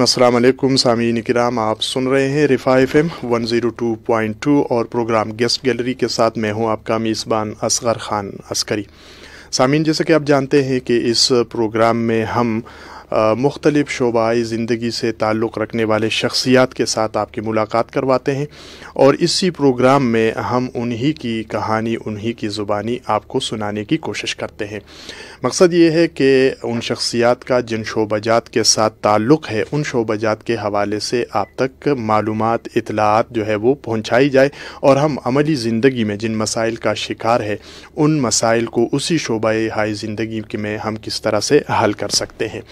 अस्सलाम वालेकुम सामीन किराम, आप सुन रहे हैं रिफा FM 102.2 और प्रोग्राम गेस्ट गैलरी के साथ मैं हूं आपका मेज़बान असगर ख़ान अस्करी। सामीन, जैसे कि आप जानते हैं कि इस प्रोग्राम में हम मुख्तलिफ़ शोबाए ज़िंदगी से ताल्लुक़ रखने वाले शख्सियात के साथ आपकी मुलाकात करवाते हैं और इसी प्रोग्राम में हम उन्हीं की कहानी, उन्हीं की ज़ुबानी आपको सुनाने की कोशिश करते हैं। मकसद ये है कि उन शख्सियात का जिन शोबजात के साथ ताल्लुक़ है, उन शोबजात के हवाले से आप तक मालूमात, इत्तलात जो है वो पहुँचाई जाए और हम अमली ज़िंदगी में जिन मसाइल का शिकार है, उन मसाइल को उसी शोबाए हाई ज़िंदगी में हम किस तरह से हल कर सकते हैं।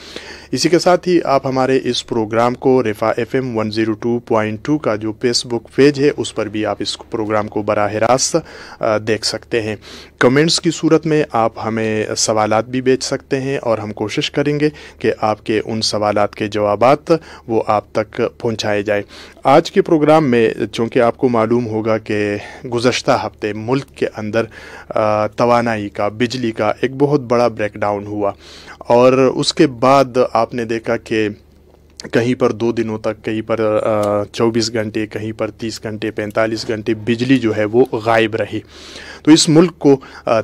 इसी के साथ ही आप हमारे इस प्रोग्राम को रिफा FM 102.2 का जो फेसबुक पेज है उस पर भी आप इस प्रोग्राम को बराह रास्त देख सकते हैं। कमेंट्स की सूरत में आप हमें सवालात भी भेज सकते हैं और हम कोशिश करेंगे कि आपके उन सवालात के जवाबात वो आप तक पहुंचाए जाए। आज के प्रोग्राम में चूँकि आपको मालूम होगा कि गुज़श्ता हफ्ते मुल्क के अंदर तवानाई का, बिजली का एक बहुत बड़ा ब्रेकडाउन हुआ और उसके बाद आपने देखा कि कहीं पर 2 दिनों तक, कहीं पर 24 घंटे, कहीं पर 30 घंटे, 45 घंटे बिजली जो है वो गायब रही। तो इस मुल्क को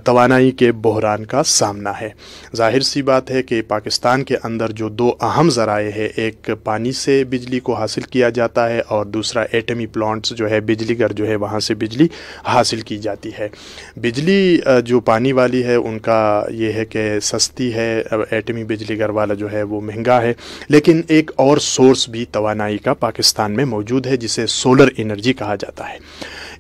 तवानाई के बहरान का सामना है। ज़ाहिर सी बात है कि पाकिस्तान के अंदर जो 2 अहम ज़राए हैं, एक पानी से बिजली को हासिल किया जाता है और दूसरा एटमी प्लांट्स जो है, बिजली घर जो है वहाँ से बिजली हासिल की जाती है। बिजली जो पानी वाली है उनका ये है कि सस्ती है, एटमी बिजली घर वाला जो है वो महंगा है। लेकिन एक और सोर्स भी तवानाई का पाकिस्तान में मौजूद है जिसे सोलर एनर्जी कहा जाता है।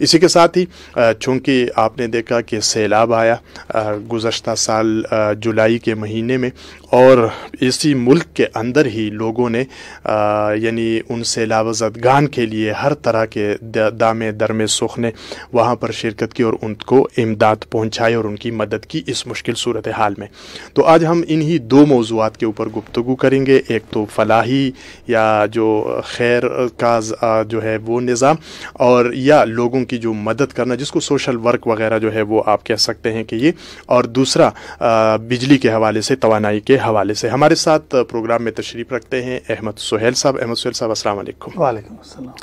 इसी के साथ ही चूँकि आपने देखा कि सैलाब आया गुज़श्ता साल जुलाई के महीने में और इसी मुल्क के अंदर ही लोगों ने यानी उन सैलाब ज़दगान के लिए हर तरह के दामे दरमे सुख ने वहाँ पर शिरकत की और उनको इमदाद पहुँचाई और उनकी मदद की इस मुश्किल सूरत हाल में। तो आज हम इन्हीं 2 मौज़ूआत के ऊपर गुफ्तगू करेंगे। एक तो फलाही या जो खैर का जो है वो निज़ाम, और या लोगों की जो मदद करना, जिसको सोशल वर्क वगैरह जो है वो आप कह सकते हैं कि ये, और दूसरा बिजली के हवाले से, तवानाई के हवाले से। हमारे साथ प्रोग्राम में तशरीफ़ रखते हैं अहमद सुहेल साहब। अहमद सुहेल साहब, अस्सलाम वालेकुम। वालेकुम अस्सलाम।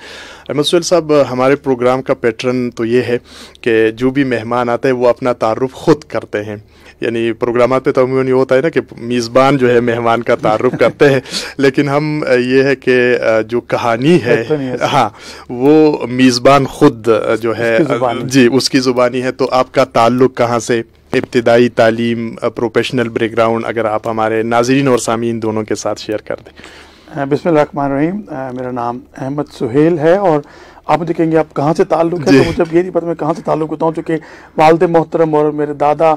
अहमद सुहेल साहब, हमारे प्रोग्राम का पैटर्न तो ये है कि जो भी मेहमान आता है वो अपना तारुफ खुद करते हैं। यानी प्रोग्राम पे तो अमूमन ये होता है ना कि मेज़बान जो है मेहमान का तारुफ करते हैं, लेकिन हम ये है कि जो कहानी है, हाँ, वो मेज़बान खुद जो है जी उसकी ज़ुबानी है। तो आपका ताल्लुक़ कहाँ से, इब्तिदाई तालीम, प्रोफेशनल बैकग्राउंड, अगर आप हमारे नाज़रीन और सामीन दोनों के साथ शेयर कर दें। बिस्मिल्लाहिर्रहमानिर्रहीम। मेरा नाम अहमद सुहेल है और आप मुझे कहेंगे आप कहाँ से ताल्लुक़ है, तो मुझे ये नहीं पता मैं कहाँ से ताल्लुक़ होता हूँ, चूँकि वालिद मोहतरम और मेरे दादा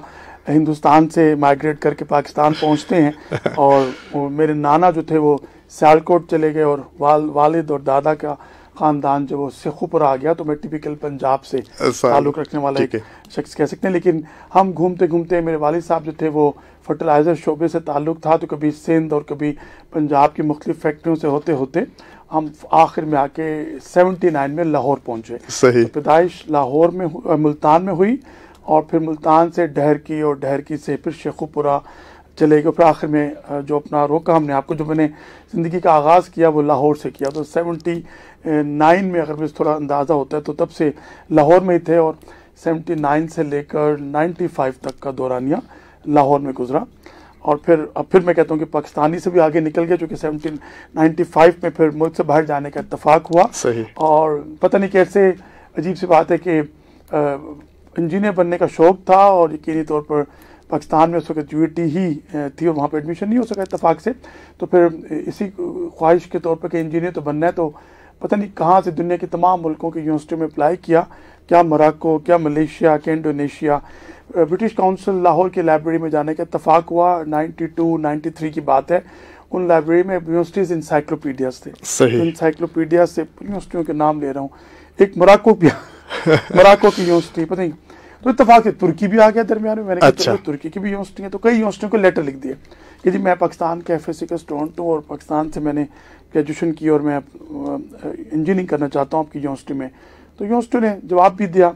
हिंदुस्तान से माइग्रेट करके पाकिस्तान पहुँचते हैं और मेरे नाना जो थे वो सियालकोट चले गए और वालिद और दादा का ख़ानदान जो वो शेखुपुरा आ गया। तो मैं टिपिकल पंजाब से ताल्लुक़ रखने वाला एक शख्स कह सकते हैं। लेकिन हम घूमते घूमते, मेरे वालिद साहब जो थे वो फर्टिलाइज़र शोबे से ताल्लुक़ था, तो कभी सिंध और कभी पंजाब की मुख्तलिफ़ फैक्ट्रियों से होते होते हम आखिर में आके 79 में लाहौर पहुँचे। सही। तो पैदाइश लाहौर में, मुल्तान में हुई और फिर मुल्तान से डहरकी और डहरकी से फिर शेखुपुरा चले गए। फिर आखिर में जो अपना रोका हमने आपको, जो मैंने ज़िंदगी का आगाज़ किया वो लाहौर से किया। तो 79 में अगर मुझे थोड़ा अंदाज़ा होता है तो तब से लाहौर में ही थे और 79 से लेकर 95 तक का दौरानिया लाहौर में गुजरा। और फिर मैं कहता हूँ कि पाकिस्तानी से भी आगे निकल गया, चूँकि 95 में फिर मुल्क से बाहर जाने का इत्तफाक हुआ। सही। और पता नहीं कैसे अजीब सी बात है कि इंजीनियर बनने का शौक़ था और यकीनी तौर पर पाकिस्तान में उस वक्त UAT ही थी और वहाँ पर एडमिशन नहीं हो सका इत्तफाक से। तो फिर इसी ख्वाहिश के तौर पर कि इंजीनियर तो बनना है, तो पता नहीं कहाँ से दुनिया के तमाम मुल्कों की यूनिवर्सिटियों में अप्लाई किया, क्या मोरक्को, क्या मलेशिया, क्या इंडोनेशिया। ब्रिटिश काउंसिल लाहौर की लाइब्रेरी में जाने का इत्तफाक हुआ। 92-93 की बात है। उन लाइब्रेरी में यूनिवर्सिटीज़ इंसाइक्लोपीडियाज थे। सही। इंसाइक्लोपीडिया से यूनिवर्सिटियों के नाम ले रहा हूँ, एक मोरक्को की यूनिवर्सिटी, पता नहीं। तो इत्तफाक से तुर्की भी आ गया दरमियान में। मैंने कहा तुर्की की भी यूनिवर्सिटी है, तो कई यूनिवर्सिटियों को लेटर लिख दिए कि जी मैं पाकिस्तान के FSC का स्टूडेंट हूँ और पाकिस्तान से मैंने ग्रेजुएशन की और मैं इंजीनियरिंग करना चाहता हूँ आपकी यूनिवर्सिटी में। तो यूनिवर्सिटी ने जवाब भी दिया।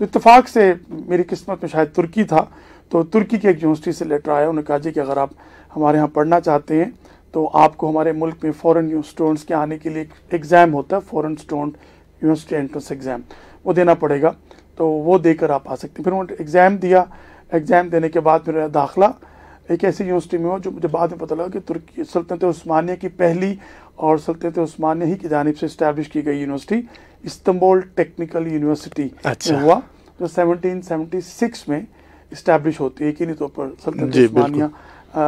तो इत्तफाक से मेरी किस्मत में शायद तुर्की था, तो तुर्की की एक यूनिवर्सिटी से लेटर आया। उन्होंने कहा जी कि अगर आप हमारे यहाँ पढ़ना चाहते हैं तो तो आपको हमारे मुल्क में फॉरेन स्टूडेंट्स के आने के लिए एग्ज़ाम होता है, foreign student university entrance exam, वो देना पड़ेगा। तो वो देकर आप आ सकते हैं। फिर उन्होंने एग्ज़ाम दिया, एग्ज़ाम देने के बाद मेरा दाखिला एक ऐसी यूनिवर्सिटी में हुआ जो मुझे बाद में पता लगा कि तुर्की सल्तनत उस्मानिया की पहली और सल्तनत उस्मानिया ही की जानिब से इस्टेब्लिश की गई यूनिवर्सिटी इस्तांबुल टेक्निकल यूनिवर्सिटी में हुआ, जो 1776 में इस्टेब्लिश होती है। यकीनी तौर पर सल्तनत उस्मानिया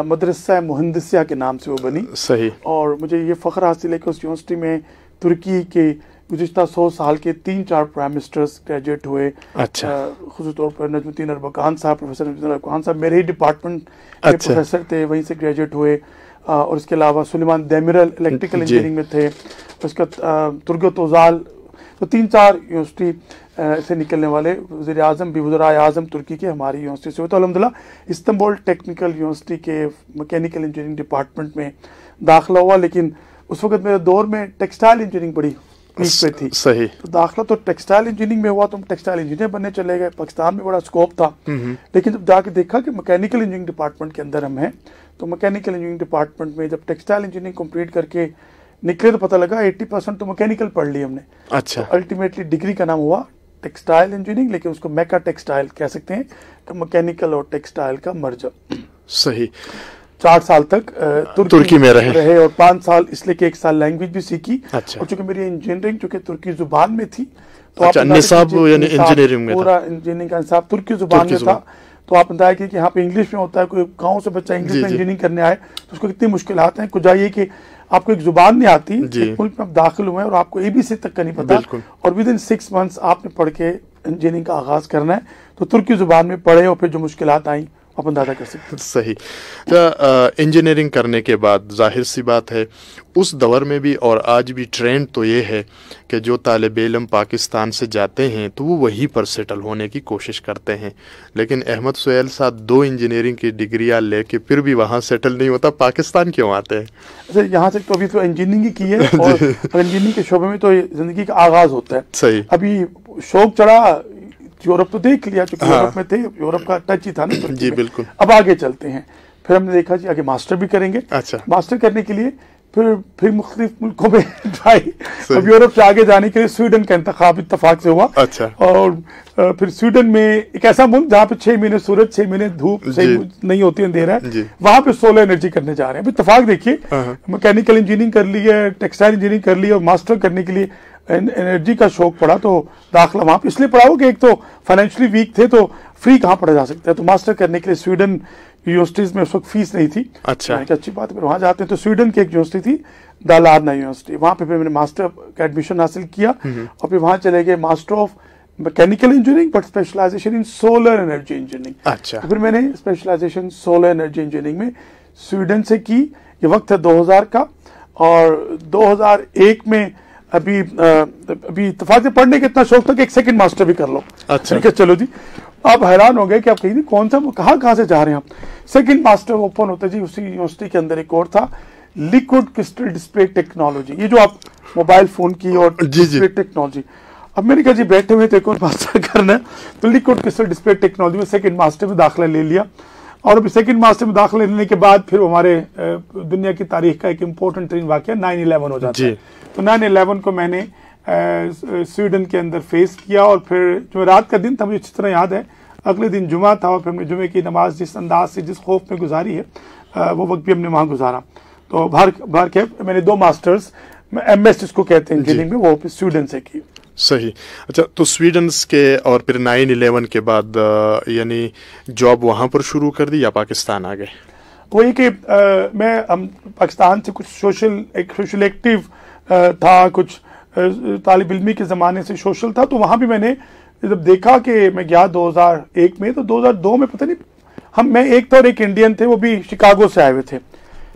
मदरसा मुहंदिसिया के नाम से वो बनी। सही। और मुझे ये फ़ख्र हासिल है कि उस यूनिवर्सिटी में तुर्की के गुज़िश्ता 100 साल के 3-4 प्राइम मिनिस्टर्स ग्रेजुएट हुए। अच्छा। ख़ुसूस तौर पर नजमुद्दीन अरबकान साहब, प्रोफेसर नजमुद्दीन अरबकान साहब मेरे ही डिपार्टमेंट के प्रोफेसर थे, वहीं से ग्रेजुएट हुए। और इसके अलावा सुलेमान देमिरल इलेक्ट्रिकल इंजीनियरिंग में थे, उसका तुर्गत ओजाल, तो 3-4 यूनिवर्सिटी से निकलने वाले वज़ीर आज़म भी, वज़ीर आज़म तुर्की के हमारी यूनिवर्सिटी से हुए। तो अल्हम्दुलिल्लाह इस्तांबुल टेक्निकल यूनिवर्सिटी के मैकेनिकल इंजीनियरिंग डिपार्टमेंट में दाखिला हुआ। लेकिन उस वक्त मेरे दौर में टेक्सटाइल इंजीनियरिंग बड़ी पीक पे थी। सही। तो दाखिला तो टेक्सटाइल इंजीनियरिंग में हुआ, तो हम टेक्सटाइल इंजीनियर बनने चले गए। पाकिस्तान में बड़ा स्कोप था, लेकिन जब जाके देखा कि मैकेनिकल इंजीनियरिंग डिपार्टमेंट के अंदर हम हैं, तो मैकेनिकल इंजीनियरिंग डिपार्टमेंट में जब टेक्सटाइल इंजीनियरिंग कंप्लीट करके निकले तो पता लगा 80% तो मैकेनिकल पढ़ ली हमने। अच्छा। तो अल्टीमेटली डिग्री का नाम हुआ टेक्सटाइल इंजीनियरिंग, लेकिन उसको मेका टेक्सटाइल कह सकते हैं, तो मैकेनिकल और टेक्सटाइल का मर्जर। सही। 4 साल तक तुर्की में रहे और 5 साल इसलिए कि 1 साल लैंग्वेज भी सीखी। अच्छा। और चूंकि मेरी इंजीनियरिंग चूंकि तुर्की जुबान में थी, तो अच्छा, निसाब यानी इंजीनियरिंग में पूरा इंजीनियरिंग का निसाब तुर्की जुबान में था। तो आप बताया कि यहाँ पे इंग्लिश में होता है, कोई गांव से बच्चा इंग्लिश में इंजीनियरिंग करने आए तो उसको कितनी मुश्किलात हैं। कुछ जाइए कि आपको एक जुबान नहीं आती, मुल्क में आप दाखिल हुए और आपको ABC तक का नहीं पता, और विद इन 6 मंथ्स आपने पढ़ के इंजीनियरिंग का आगाज करना है। तो तुर्की जुबान में पढ़े और फिर जो मुश्किलात आई आप अंदाजा कर सकते हैं। सही। तो इंजीनियरिंग करने के बाद जाहिर सी बात है उस दौर में भी और आज भी ट्रेंड तो ये है कि जो तालिब इल्म पाकिस्तान से जाते हैं तो वो वहीं पर सेटल होने की कोशिश करते हैं, लेकिन अहमद सुहेल साहब 2 इंजीनियरिंग की डिग्रियां लेके फिर भी वहाँ सेटल नहीं होता, पाकिस्तान क्यों आते हैं? अच्छा, यहाँ से तो अभी तो इंजीनियरिंग ही की है और इंजीनियरिंग के शोबे में तो जिंदगी का आगाज होता है। सही। अभी शौक चढ़ा, यूरोप तो देख लिया, चूंकि यूरोप में थे, यूरोप का टच ही था ना जी बिल्कुल। अब आगे चलते हैं। फिर हमने देखा जी आगे मास्टर भी करेंगे। अच्छा। मास्टर करने के लिए फिर मुख्तलिफ मुल्कों में ट्राई। अब यूरोप से आगे जाने के लिए स्वीडन का इंतखाब इत्तफाक से हुआ। अच्छा। और फिर स्वीडन में एक ऐसा मुल्क जहाँ पे 6 महीने सूरज 6 महीने धूप सही नहीं होती, अंधेरा है, वहां पे सोलर एनर्जी करने जा रहे हैं। इत्तफाक देखिए, मैकेनिकल इंजीनियरिंग कर ली है, टेक्सटाइल इंजीनियरिंग कर ली है, और मास्टर करने के लिए एनर्जी का शौक पड़ा तो दाखिला वहां पे इसलिए पड़ा हो कि एक तो फाइनेंशियली वीक थे तो फ्री कहाँ पढ़ा जा सकता है, तो मास्टर करने के लिए स्वीडन यूनिवर्सिटीज में उस वक्त फीस नहीं थी। अच्छा। अच्छी बात है। फिर वहां जाते हैं तो स्वीडन की एक यूनिवर्सिटी थी दालारना यूनिवर्सिटी, वहां पे फिर मैंने मास्टर का एडमिशन हासिल किया और फिर वहां चले गए master of mechanical engineering but specialization in solar energy engineering. अच्छा। तो फिर मैंने स्पेशलाइजेशन सोलर एनर्जी इंजीनियरिंग में स्वीडन से की। ये वक्त है 2000 का, और 2001 में अभी इत्तेफाक से पढ़ने का इतना शौक था कि एक सेकंड मास्टर भी कर लो। अच्छा। चलो जी, आप हैरान हो गए कि आप कहीं कौन सा कहाँ से जा रहे हैं आप। सेकंड मास्टर ओपन होता जी उसी यूनिवर्सिटी के अंदर एक और था, लिक्विड क्रिस्टल डिस्प्ले टेक्नोलॉजी, ये जो आप मोबाइल फोन की और डिस्प्ले टेक्नोलॉजी। अब मैंने कहा जी बैठे हुए थे कौन मास्टर करना है, तो लिक्विड क्रिस्टल डिस्प्ले टेक्नोलॉजी में सेकंड मास्टर में दाखिला ले लिया। और अभी सेकंड मास्टर में दाखिला लेने के बाद फिर हमारे दुनिया की तारीख का एक इम्पोर्टेंट तरीन वाकया 9/11 हो जाता है। तो 9/11 को मैंने स्वीडन के अंदर फेस किया, और फिर जो रात का दिन था मुझे अच्छी तरह याद है, अगले दिन जुमा था और फिर हमने जुमे की नमाज जिस अंदाज से जिस खौफ में गुजारी है वो वक्त भी हमने वहाँ गुजारा। तो बाहर के मैंने 2 मास्टर्स MS जिसको कहते हैं इंजीनियरिंग में, वो स्वीडन से की। सही। अच्छा, तो स्वीडन के और फिर 9/11 के बाद यानी जॉब वहाँ पर शुरू कर दी या पाकिस्तान आ गए? वही कि मैं पाकिस्तान से कुछ सोशल एक्टिव था, कुछ तालिब इल्मी के ज़माने से सोशल था, तो वहाँ भी मैंने जब देखा कि मैं गया 2001 में, तो 2002 में पता नहीं मैं एक था और एक इंडियन थे, वो भी शिकागो से आए हुए थे।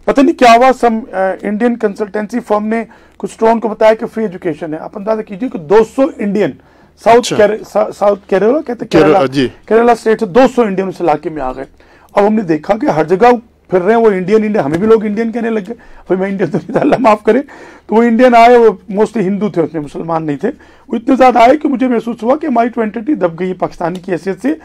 पता नहीं क्या हुआ, सम इंडियन कंसल्टेंसी फर्म ने कुछ स्टूडेंट को बताया कि फ्री एजुकेशन है। आप अंदाजा कीजिए कि 200 इंडियन साउथ केरला कहते केरला स्टेट से 200 इंडियन उस इलाके में आ गए। अब हमने देखा कि हर जगह फिर रहे हैं वो इंडियन, हमें भी लोग इंडियन कहने लग गए। भाई मैं इंडियन तो नहीं था, अल्लाह माफ करे। तो वो इंडियन आए, वो मोस्टली हिंदू थे, उसमें मुसलमान नहीं थे। वो इतने ज्यादा आए कि मुझे महसूस हुआ कि हमारी आइडेंटिटी दब गई पाकिस्तानी की हैसियत से।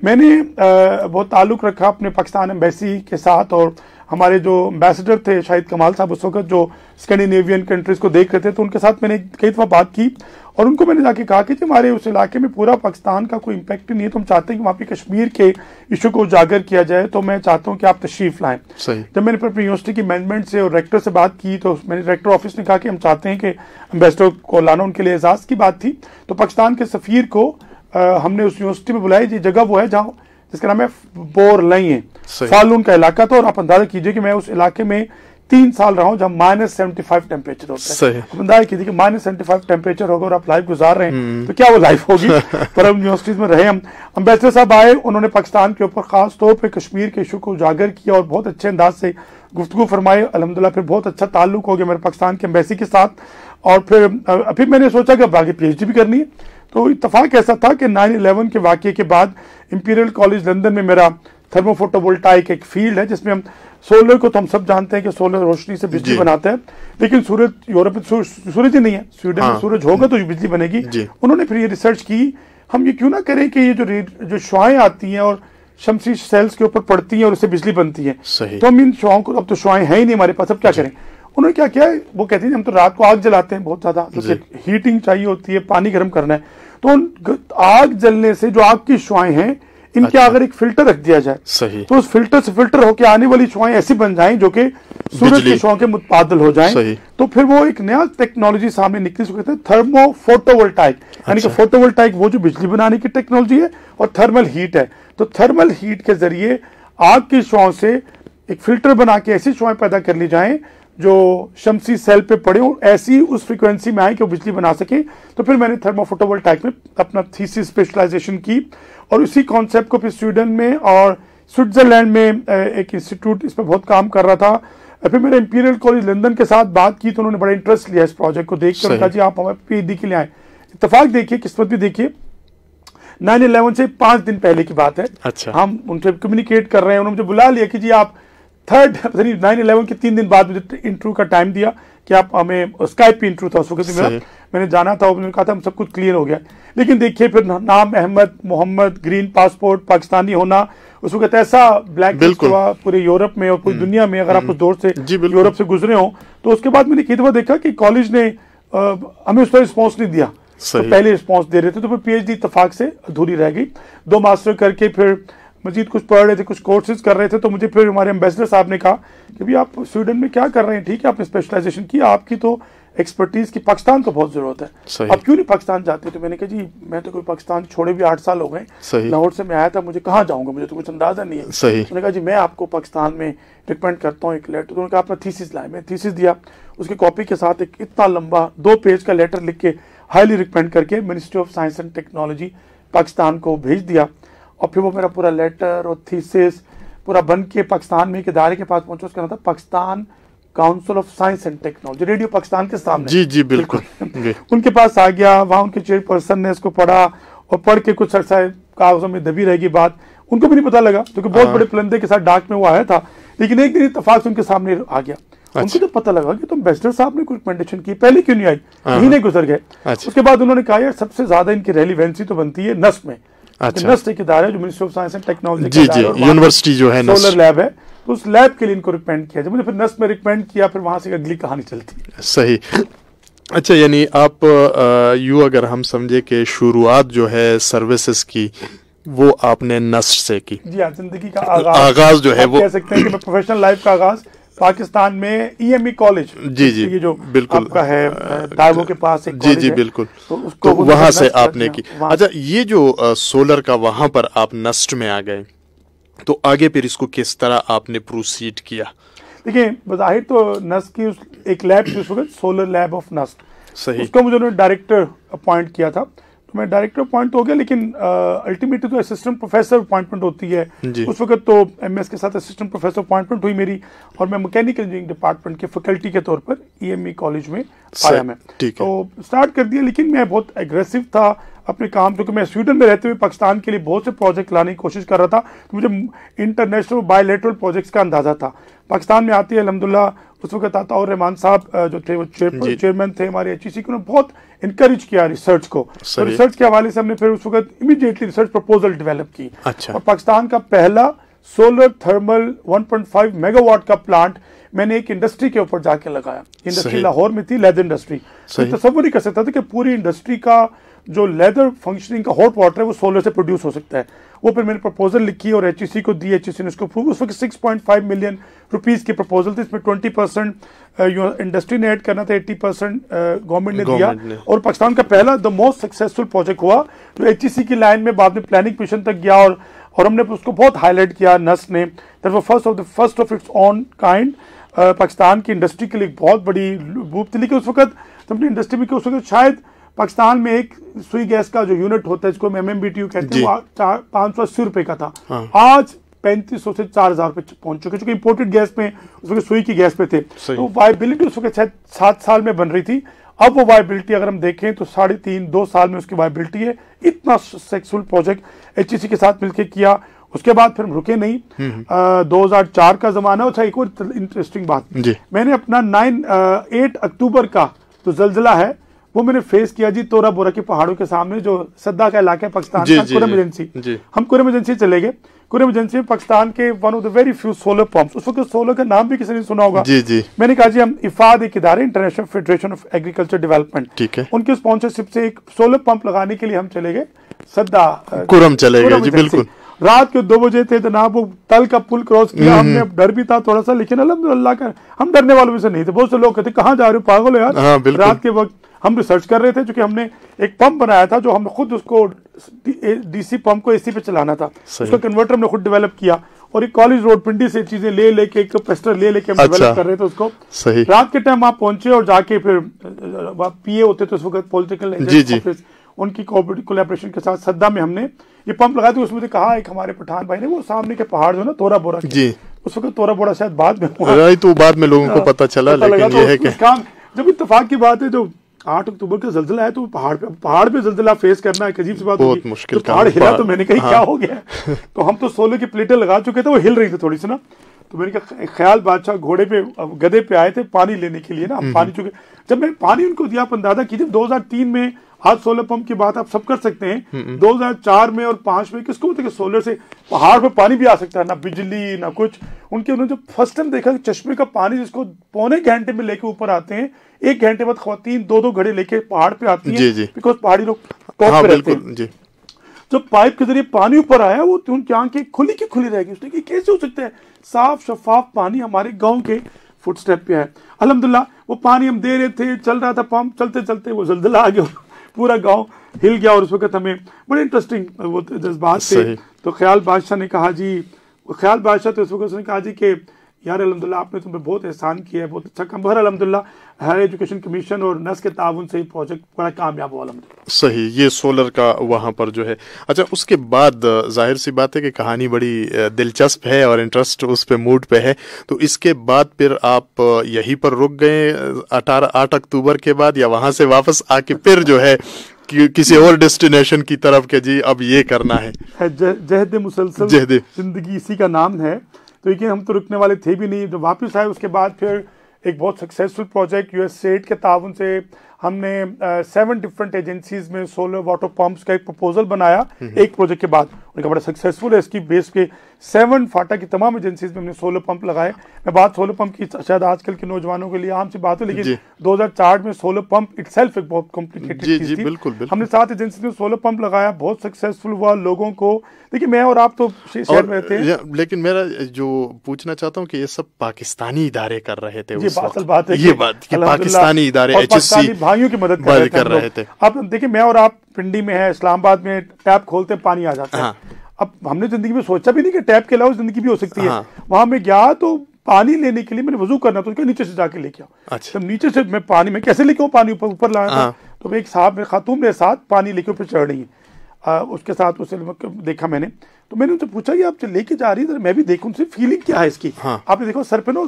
मैंने बहुत ताल्लुक रखा अपने पाकिस्तान एम्बेसी के साथ, और हमारे जो एम्बेसडर थे शाहिद कमाल साहब उस वक्त, जो स्कैंडिनेवियन कंट्रीज को देख रहे थे, तो उनके साथ मैंने कई दफ़ा बात की और उनको मैंने जाके कहा कि हमारे उस इलाके में पूरा पाकिस्तान का कोई इम्पैक्ट नहीं है, तो हम चाहते हैं कि वहाँ पे कश्मीर के इशू को उजागर किया जाए, तो मैं चाहता हूँ कि आप तशरीफ लाएं। जब मैंने अपनी यूनिवर्सिटी की मैनेजमेंट से और रेक्टर से बात की, तो मैंने रेक्टर ऑफिस ने कहा कि हम चाहते हैं कि एम्बेसडर को लाना, उनके लिए एजाज की बात थी। तो पाकिस्तान के सफ़ीर को हमने उस यूनिवर्सिटी में बुलाया। ये जगह वो है जहाँ, जिसका नाम है बोरलई है, फालून का इलाका था। और आप अंदाजा कीजिए कि मैं उस इलाके में 3 साल रहा हूँ जहाँ -75 टेम्परेचर होता है। आप अंदाजा कीजिए कि -75 टेम्परेचर होगा और आप लाइफ गुजार रहे हैं, तो क्या वो लाइफ होगी। पर हम यूनिवर्सिटीज में रहे। हम एम्बेसडर साहब आए, उन्होंने पाकिस्तान के ऊपर खास तौर पर कश्मीर के इशू को उजागर किया और बहुत अच्छे अंदाज से गुफ्तगू फरमाए। अल्हम्दुलिल्लाह फिर बहुत अच्छा ताल्लुक हो गया मेरे पाकिस्तान के एम्बेसी के साथ। और फिर मैंने सोचा कि अब आगे PhD भी करनी है। तो इत्तफाक ऐसा था कि 9/11 के वाक़ये के बाद इंपीरियल कॉलेज लंदन में मेरा थर्मोफोटोवोल्टाइक एक फील्ड है, जिसमें हम सोलर को, तो हम सब जानते हैं कि सोलर रोशनी से बिजली बनाते हैं, लेकिन सूरज, यूरोप में सूरज ही नहीं है, स्वीडन में सूरज होगा तो बिजली बनेगी। उन्होंने फिर ये रिसर्च की, हम ये क्यों ना करें कि ये जो शुआएं आती हैं और शमसी सेल्स के ऊपर पड़ती हैं और उससे बिजली बनती है, तो हम इन शुआओं को, अब तो शुआएं हैं ही नहीं हमारे पास, अब क्या करें। उन्होंने क्या किया, वो कहते हैं हम तो रात को आग जलाते हैं बहुत ज्यादा, तो हीटिंग चाहिए होती है, पानी गर्म करना है, तो आग जलने से जो आग की शुआएं हैं इनके अगर एक फिल्टर रख दिया जाए, तो उस फिल्टर से फिल्टर होकर आने वाली शुआएं ऐसी बन जाएं जो कि सूरज की शुआओं के मुतबादल हो जाएं, तो फिर वो एक नया टेक्नोलॉजी सामने निकली, उसको कहते हैं थर्मो फोटोवोल्टाइक। यानी कि फोटोवोल्टाइक वो जो बिजली बनाने की टेक्नोलॉजी है और थर्मल हीट है। तो थर्मल हीट के जरिए आग की शुआओं से एक फिल्टर बना के ऐसी शुआएं पैदा कर ली जाएं जो शमसी सेल पे पड़े हो, ऐसी उस फ्रीक्वेंसी में आए कि वो बिजली बना सके। तो फिर मैंने थर्मोफोटोवोल्टाइक में अपना थीसिस स्पेशलाइजेशन की और उसी कॉन्सेप्ट को फिर स्वीडन में और स्विट्जरलैंड में एक इंस्टीट्यूट इस पर बहुत काम कर रहा था। फिर मेरे इंपीरियल कॉलेज लंदन के साथ बात की, तो उन्होंने बड़ा इंटरेस्ट लिया इस प्रोजेक्ट को देख कर, कहा जी आप हमारे PhD के लिए आए। इत्तेफाक देखिए, किस्मत भी देखिए, 9/11 से 5 दिन पहले की बात है। हम उनसे कम्युनिकेट कर रहे हैं, उन्होंने मुझे बुला लिया कि जी आप 9/11 के 3 दिन बाद मुझे इंटरव्यू का टाइम दिया कि आप हमें, स्काइप पे इंटरव्यू था उस वक्त मेरा, मैंने जाना था, उन्होंने कहा था हम सब कुछ क्लियर हो गया। लेकिन देखिए फिर नाम अहमद मोहम्मद, ग्रीन पासपोर्ट, पाकिस्तानी होना, उस वक्त ऐसा ब्लैक लिस्ट हुआ पूरे यूरोप में और पूरी दुनिया में, अगर आप उस दौर से यूरोप से गुजरे हो। तो उसके बाद मैंने कई दफा देखा कि कॉलेज ने हमें उस पर रिस्पॉन्स नहीं दिया, तो पहले रिस्पॉन्स दे रहे थे, तो फिर PhD इत्तेफाक से अधूरी रह गई। 2 मास्टर करके फिर मजीद कुछ पढ़ रहे थे, कुछ कोर्सेज कर रहे थे, तो मुझे फिर हमारे एम्बेसडर साहब ने कहा कि भाई आप स्वीडन में क्या कर रहे हैं, ठीक है आपने स्पेशलाइजेशन की, आपकी तो एक्सपर्टीज की पाकिस्तान को बहुत जरूरत है, आप क्यों नहीं पाकिस्तान जाते। तो मैंने कहा जी मैं तो कोई पाकिस्तान छोड़े भी 8 साल हो गए, लाहौर से मैं आया था, मुझे कहाँ जाऊंगा, मुझे तो कुछ अंदाजा नहीं है। उन्होंने कहा जी मैं आपको पाकिस्तान में रिकमेंड करता हूँ एक लेटर। तो उन्होंने कहा अपना थीसिस लाए, मैं थीसिस दिया, उसकी कॉपी के साथ एक इतना लंबा 2 पेज का लेटर लिख के हाईली रिकमेंड करके ministry of science and technology Pakistan को भेज दिया। और फिर वो मेरा पूरा लेटर और थीसिस पूरा बन के पाकिस्तान में एक इदारे के पास पहुंचा, उसका नाम था Pakistan council of science and technology, radio Pakistan के सामने। जी बिल्कुल। उनके पास आ गया, वहाँ उनके चेयरपर्सन ने इसको पढ़ा और पढ़ के कुछ अर्सा कागजों में दबी रहेगी बात, उनको भी नहीं पता लगा क्योंकि बहुत बड़े पुलंदे के साथ डाक में वो आया था। लेकिन एक दिन इत्तेफाक से उनके सामने आ गया, उनको तो पता लगा कि तुम एम्बेसडर साहब ने कोई रिकमेंडेशन की, पहले क्यों नहीं आई, महीने गुजर गए। उसके बाद उन्होंने कहा यार सबसे ज्यादा इनकी रेलिवेंसी तो बनती है नस्ट में। नस्ट एक इदारा है जो ministry of science and technology university जो है, सोलर लैब है, तो उस लैब के लिए इनको रिकमेंड किया। जब मुझे फिर नस्ट में रिकमेंड किया, फिर वहां से अगली कहानी चलती है। सही। अच्छा, यानी आप यूँ अगर हम समझे कि शुरुआत जो है सर्विसेज की वो आपने नस्ट से की। जी हाँ, जिंदगी का आगाज जो है वो कह सकते हैं कि मैं प्रोफेशनल लाइफ का आगाज पाकिस्तान में EME कॉलेज, जी ये जो बिल्कुल आपका है दावो के पास एक जी जी बिल्कुल, तो वहां से आपने की। अच्छा, ये जो सोलर का वहां पर आप नस्ट में आ गए, तो आगे फिर इसको किस तरह आपने प्रोसीड किया? देखिए बज़ाहिर तो नस्ट की एक लैब थी उस वक्त, सोलर लैब ऑफ नस्ट, सही, उसको मुझे उन्होंने डायरेक्टर अपॉइंट किया था, तो मैं डायरेक्टर अपॉइंट हो गया। लेकिन अल्टीमेटली तो असिस्टेंट प्रोफेसर अपॉइंटमेंट होती है। उस वक्त तो MS के साथ असिस्टेंट प्रोफेसर अपॉइंटमेंट हुई मेरी, और मैं मैकेनिकल इंजीनियरिंग डिपार्टमेंट के फैकल्टी के तौर पर EME कॉलेज में आया मैं। तो स्टार्ट कर दिया, लेकिन मैं बहुत एग्रेसिव था अपने काम, क्योंकि मैं स्वीडन में रहते हुए पाकिस्तान के लिए बहुत से प्रोजेक्ट लाने की कोशिश कर रहा था, तो मुझे इंटरनेशनल बायलैटरल प्रोजेक्ट्स का अंदाजा था। पाकिस्तान में आती है अल्हम्दुलिल्लाह, उस वक्त आता और रहमान साहब जो थे वो चेयरमैन थे हमारे HEC को, बहुत इनकरेज किया रिसर्च को। तो रिसर्च के हवाले से हमने फिर उस वक्त इमीडिएटली रिसर्च प्रपोजल डेवलप की। अच्छा। और पाकिस्तान का पहला सोलर थर्मल 1.5 मेगावाट का प्लांट मैंने एक इंडस्ट्री के ऊपर जाके लगाया। इंडस्ट्री लाहौर में थी, लेदर इंडस्ट्री। तो तसव्वुर नहीं कर सकता था कि पूरी इंडस्ट्री का जो लेदर फंक्शनिंग का हॉट वाटर है वो सोलर से प्रोड्यूस हो सकता है। वो फिर मैंने प्रपोजल लिखी और HEC को दी, HEC ने उसको अप्रूव। उस वक्त 6.5 मिलियन रुपीस की प्रपोजल थी। इसमें 20% इंडस्ट्री ने ऐड करना था, 80% गवर्नमेंट ने दिया। और पाकिस्तान का पहला द मोस्ट सक्सेसफुल प्रोजेक्ट हुआ जो HEC की लाइन में बाद में प्लानिंग मिशन तक गया और हमने उसको बहुत हाईलाइट किया नस ने। That was first of its on kind. Pakistan की इंडस्ट्री के लिए एक बहुत बड़ी बूप थी। लेकिन उस वक्त अपनी इंडस्ट्री में उस वक्त शायद पाकिस्तान में एक सुई गैस का जो यूनिट होता है जिसको हम MMBTU कहते हैं, वो 580 रुपए का था। आज 3500 से 4000 पे पहुंच चुके, क्योंकि इंपोर्टेड गैस में उस वक्त सुई की गैस पे थे। तो वायबिलिटी उस वक्त शायद 7 साल में बन रही थी। अब वो वायबिलिटी अगर हम देखें तो 3.5-2 साल में उसकी वायबिलिटी है। इतना सक्सेसफुल प्रोजेक्ट HEC के साथ मिलकर किया। उसके बाद फिर हम रुके नहीं। 2004 का जमाना। अच्छा, एक और इंटरेस्टिंग बात, मैंने अपना 8 अक्टूबर का जो जलजिला है वो मैंने फेस किया जी तोरा बोरा के पहाड़ों के सामने, जो सद्दा का इलाका है पाकिस्तान का, कुरम एजेंसी। हम कुरम एजेंसी चले गए। कुरम एजेंसी में पाकिस्तान के one of the very few solar pumps, उस वक्त सोलर का नाम भी किसी ने सुना होगा। मैंने कहा जी हम इफाद एक इदारे, international federation of agriculture development, ठीक है, उनके स्पॉन्सरशिप से एक सोलर पंप लगाने के लिए हम चले गए सद्दा, कुरम चले गए जी। बिल्कुल रात के 2 बजे थे जनाब। वो तल का पुल क्रॉस किया हमने। डर भी था थोड़ा सा, लेकिन अल्हम्दुलिल्लाह का हम डरने वालों में से नहीं थे। बहुत से लोग कहते कहाँ जा रहे हो, पागल हो यार। रात के वक्त हम रिसर्च कर रहे थे, क्योंकि हमने एक पंप बनाया था जो हमने खुद उसको DC पंप को AC पे चलाना था। उसका कन्वर्टर हमने खुद डेवलप किया और एक कॉलेज रोड पिंडी से चीजें ले लेके, एक पेस्टर ले लेके हम डेवलप कर रहे थे उसको। रात के टाइम आप पहुंचे और जाके फिर PA होते थे उस वक्त, पॉलिटिकल उनकी कोलैबोरेशन के साथ सद्दा में हमने ये पंप लगाया। तो उसमें कहा एक हमारे पठान भाई ने, वो सामने के पहाड़ जो ना तोरा बोरा जी, उस वक्त तोरा बोरा शायद बाद में हुआ, तो बाद में लोगों को पता चला। लेकिन ये है कि जब इत्तेफाक की बात है, जो 8 अक्टूबर का जलजिला है, तो पहाड़ पे जल्जिला फेस करना एक अजीब सी बात, बहुत मुश्किल। तो पहाड़ हिला तो मैंने कही क्या हो गया। तो हम तो सोलर की प्लेटें लगा चुके थे, वो हिल रही थी थोड़ी सी ना। तो मैंने कहा ख्याल बादशाह घोड़े पे गधे पे आए थे पानी लेने के लिए ना। पानी चुके, जब मैं पानी उनको दिया, आप अंदाजा कीजिए 2003 में, आज सोलर पंप की बात आप सब कर सकते हैं। 2004 में और 5 में किसको बोलते हैं कि सोलर से पहाड़ पे पानी भी आ सकता है, ना बिजली ना कुछ। उन्होंने जब फर्स्ट टाइम देखा कि चश्मे का पानी जिसको पौने घंटे में लेके ऊपर आते हैं, 1 घंटे बाद खवातीन 2-2 घड़े लेके पहाड़ पे आती हैं, बिकॉज पहाड़ी लोग टॉप पे रहते हैं। जब पाइप के जरिए पानी ऊपर आया, वो उनकी आंखें खुली की खुली रह गई। उसने कहा कैसे हो सकता है, साफ शफाफ पानी हमारे गाँव के फुटस्टेप पे है। अल्हम्दुलिल्लाह वो पानी हम दे रहे थे, चल रहा था पंप, चलते चलते वो जल्जिला आ गया, पूरा गांव हिल गया। और उस वक्त हमें बड़े इंटरेस्टिंग वो जज्बात थे। तो ख्याल बादशाह ने कहा जी, ख्याल बादशाह तो उस वक्त उसने कहा जी कि यार अल्हम्दुलिल्लाह आपने तुम्हें बहुत एहसान किया है, बहुत अच्छा काम। बहर अल्हम्दुलिल्लाह हायर एजुकेशन कमीशन और नस के ताउन से प्रोजेक्ट बड़ा कामयाब हुआ अल्हम्दुलिल्लाह। सही, ये सोलर का वहाँ पर जो है। अच्छा, उसके बाद जाहिर सी बात है कि कहानी बड़ी दिलचस्प है और इंटरेस्ट उस पे मूड पे है। तो इसके बाद फिर आप यहीं पर रुक गए 8 अक्टूबर के बाद, या वहाँ से वापस आके फिर जो है किसी और डेस्टिनेशन की तरफ के जी अब ये करना है? जहद मुसलसल जिंदगी इसी का नाम है। तो ये हम तो रुकने वाले थे भी नहीं। जब वापस आए उसके बाद फिर एक बहुत सक्सेसफुल प्रोजेक्ट USAID के ताउन से हमने 7 डिफरेंट एजेंसीज में सोलर वाटर पंप्स का एक प्रपोजल बनाया एक प्रोजेक्ट के बाद। उनका बड़ा सक्सेसफुल है। इसकी बेस पे 7 फाटा की तमाम एजेंसीज में हमने सोलर पंप लगाए। मैं बात सोलर पंप की शायद आजकल के नौजवानों के लिए आम सी बात है, लेकिन 2004 में सोलर पंप इटसेल्फ एक बहुत कॉम्प्लिकेटेड चीज थी। बिल्कुल। हमने 7 एजेंसी में सोलर पंप लगाया, बहुत सक्सेसफुल हुआ। लोगों को देखिए, मैं और आप तो शहर में रहते हैं, लेकिन मेरा जो पूछना चाहता हूँ कि ये सब पाकिस्तानी इदारे कर रहे थे। असल बात है ये बात कि पाकिस्तानी इदारे HEC भाइयों की मदद कर रहे थे। अब देखिए, मैं और आप पिंडी में है, इस्लामाबाद में टैप खोलते पानी आ जाता है। अब हमने जिंदगी में सोचा भी नहीं कि टैप के अलावा जिंदगी भी हो सकती है। वहां में गया तो पानी लेने के लिए मैंने वजू करना तो नीचे से जाके लेके आओ। जब नीचे से मैं पानी में कैसे लेके आऊँ, पानी ऊपर लाया था। तो एक साहब खातून मेरे साथ पानी लेके ऊपर चढ़ रही है, उसके साथ उसे देखा मैंने। तो मैंने उनसे पूछा कि आप लेके जा रही है, मैं भी देखूं उनसे फीलिंग क्या है इसकी। आपने देखो सर पे ना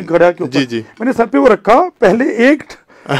घड़ा के ऊपर मैंने सर पे वो रखा, पहले 1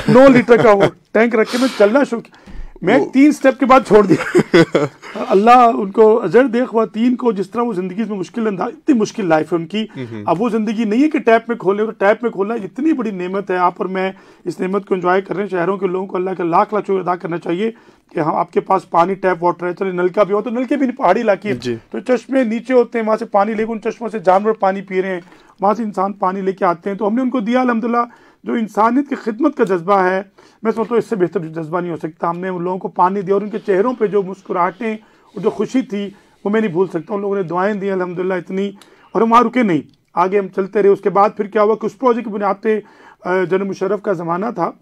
9 लीटर का वो टैंक रख के मैं चलना शुरू किया। मैं 3 स्टेप के बाद छोड़ दिया। अल्लाह उनको अजर देख हुआ 3 को, जिस तरह वो जिंदगी में मुश्किल अंदाज, इतनी मुश्किल लाइफ है उनकी। अब वो जिंदगी नहीं है कि टैप में खोले, तो टैप में खोलना इतनी बड़ी नेमत है। आप और मैं इस नेमत को एंजॉय कर रहे हैं। शहरों के लोगों को अल्लाह का लाख लाख शुक्र अदा करना चाहिए कि हाँ आपके पास पानी टैप वाटर है। चले नलका भी हो तो नलके भी नहीं, पहाड़ी इलाके तो चश्मे नीचे होते हैं, वहां से पानी लेकर उन चश्मों से जानवर पानी पी रहे हैं, वहां से इंसान पानी लेके आते हैं। तो हमने उनको दिया अल्हम्दुलिल्लाह। जो इंसानियत की खिदमत का जज्बा है, मैं समझता हूँ इससे बेहतर जज्बा नहीं हो सकता। हमने उन लोगों को पानी दिया और उनके चेहरों पे जो मुस्कुराहटें और जो खुशी थी वो मैं नहीं भूल सकता। उन लोगों ने दुआएं दी अल्हम्दुलिल्लाह इतनी, और हम वहाँ रुके नहीं, आगे हम चलते रहे। उसके बाद फिर क्या हुआ कि उस प्रोजेक्ट की बुनियाद पे जनरल मुशर्रफ का ज़माना था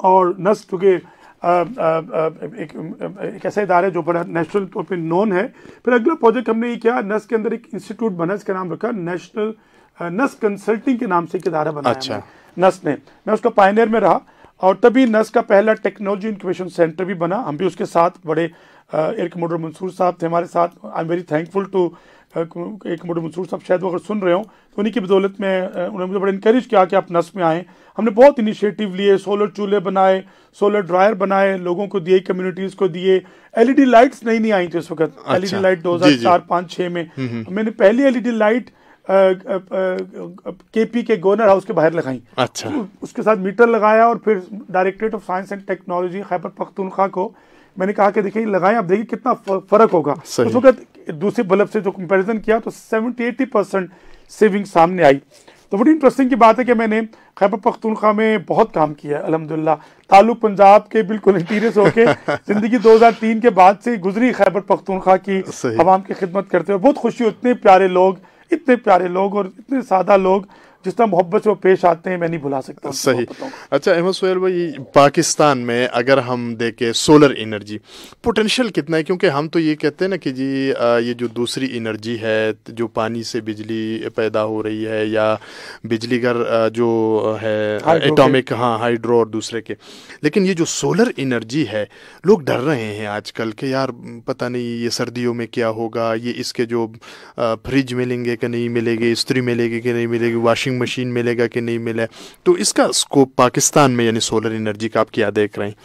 और नस्क चूँकि एक ऐसा इदारा है जो बड़ा नेशनल तौर पे नोन है। फिर अगला प्रोजेक्ट हमने ये किया, नस्क के अंदर एक इंस्टीट्यूट बना, इसका नाम रखा नेशनल नस्क कंसल्टिंग के नाम से एक इदारा बनाया। अच्छा। नस्क ने, मैं उसका पायनियर में रहा और तभी नस्क का पहला टेक्नोलॉजी इंक्यूबेशन सेंटर भी बना। हम भी उसके साथ बड़े एयर कमोडोर मंसूर साहब थे हमारे साथ। I am very thankful to air commodore Mansoor साहब, शायद वो अगर सुन रहे हो तो उन्हीं की बदौलत में उन्होंने मुझे बड़ा इंकरेज किया कि आप नस्क में आएँ। हमने बहुत इनिशिएटिव लिए, सोलर चूल्हे बनाए, सोलर ड्रायर बनाए, लोगों को दिए, कम्युनिटीज़ को दिए। एलईडी लाइट्स नहीं आई थी उस वक्त। एलईडी लाइट 2004-5-6 में मैंने पहली एलईडी लाइट केपी के गवर्नर हाउस के बाहर लगाई। अच्छा। उसके साथ मीटर लगाया और फिर directorate of science and technology Khyber Pakhtunkhwa को मैंने कहा कि देखिए लगाएं, आप देखिए कितना फर्क होगा। उस वक्त दूसरे बल्ब से जो कंपैरिजन किया तो 70-80% सेविंग सामने आई। तो बड़ी इंटरेस्टिंग की बात है कि मैंने खैबर पख्तूनख्वा में बहुत काम किया अल्हम्दुलिल्लाह। ताल्लुक पंजाब के बिल्कुल इंटीरियर से होके जिंदगी 2003 के बाद से गुजरी खैबर पख्तूनख्वा की आवाम की खिदमत करते हुए। बहुत खुशी, इतने प्यारे लोग, इतने प्यारे लोग और इतने सादा लोग जिस तरह मोहब्बत से वो पेश आते हैं, मैं नहीं भुला सकता। सही। अच्छा अहमद सुहेल भाई, पाकिस्तान में अगर हम देखें सोलर एनर्जी पोटेंशियल कितना है? क्योंकि हम तो ये कहते हैं ना कि जी ये जो दूसरी एनर्जी है, जो पानी से बिजली पैदा हो रही है या बिजली घर जो है एटॉमिक, हाँ हाइड्रो और दूसरे के, लेकिन ये जो सोलर एनर्जी है लोग डर रहे हैं आजकल के यार पता नहीं ये सर्दियों में क्या होगा, ये इसके जो फ्रिज मिलेंगे कि नहीं मिलेंगे, इस्त्री मिलेगी कि नहीं मिलेगी, वॉशिंग मशीन मिलेगा कि नहीं मिले, तो इसका स्कोप पाकिस्तान में यानी सोलर एनर्जी का आप क्या देख रहे हैं?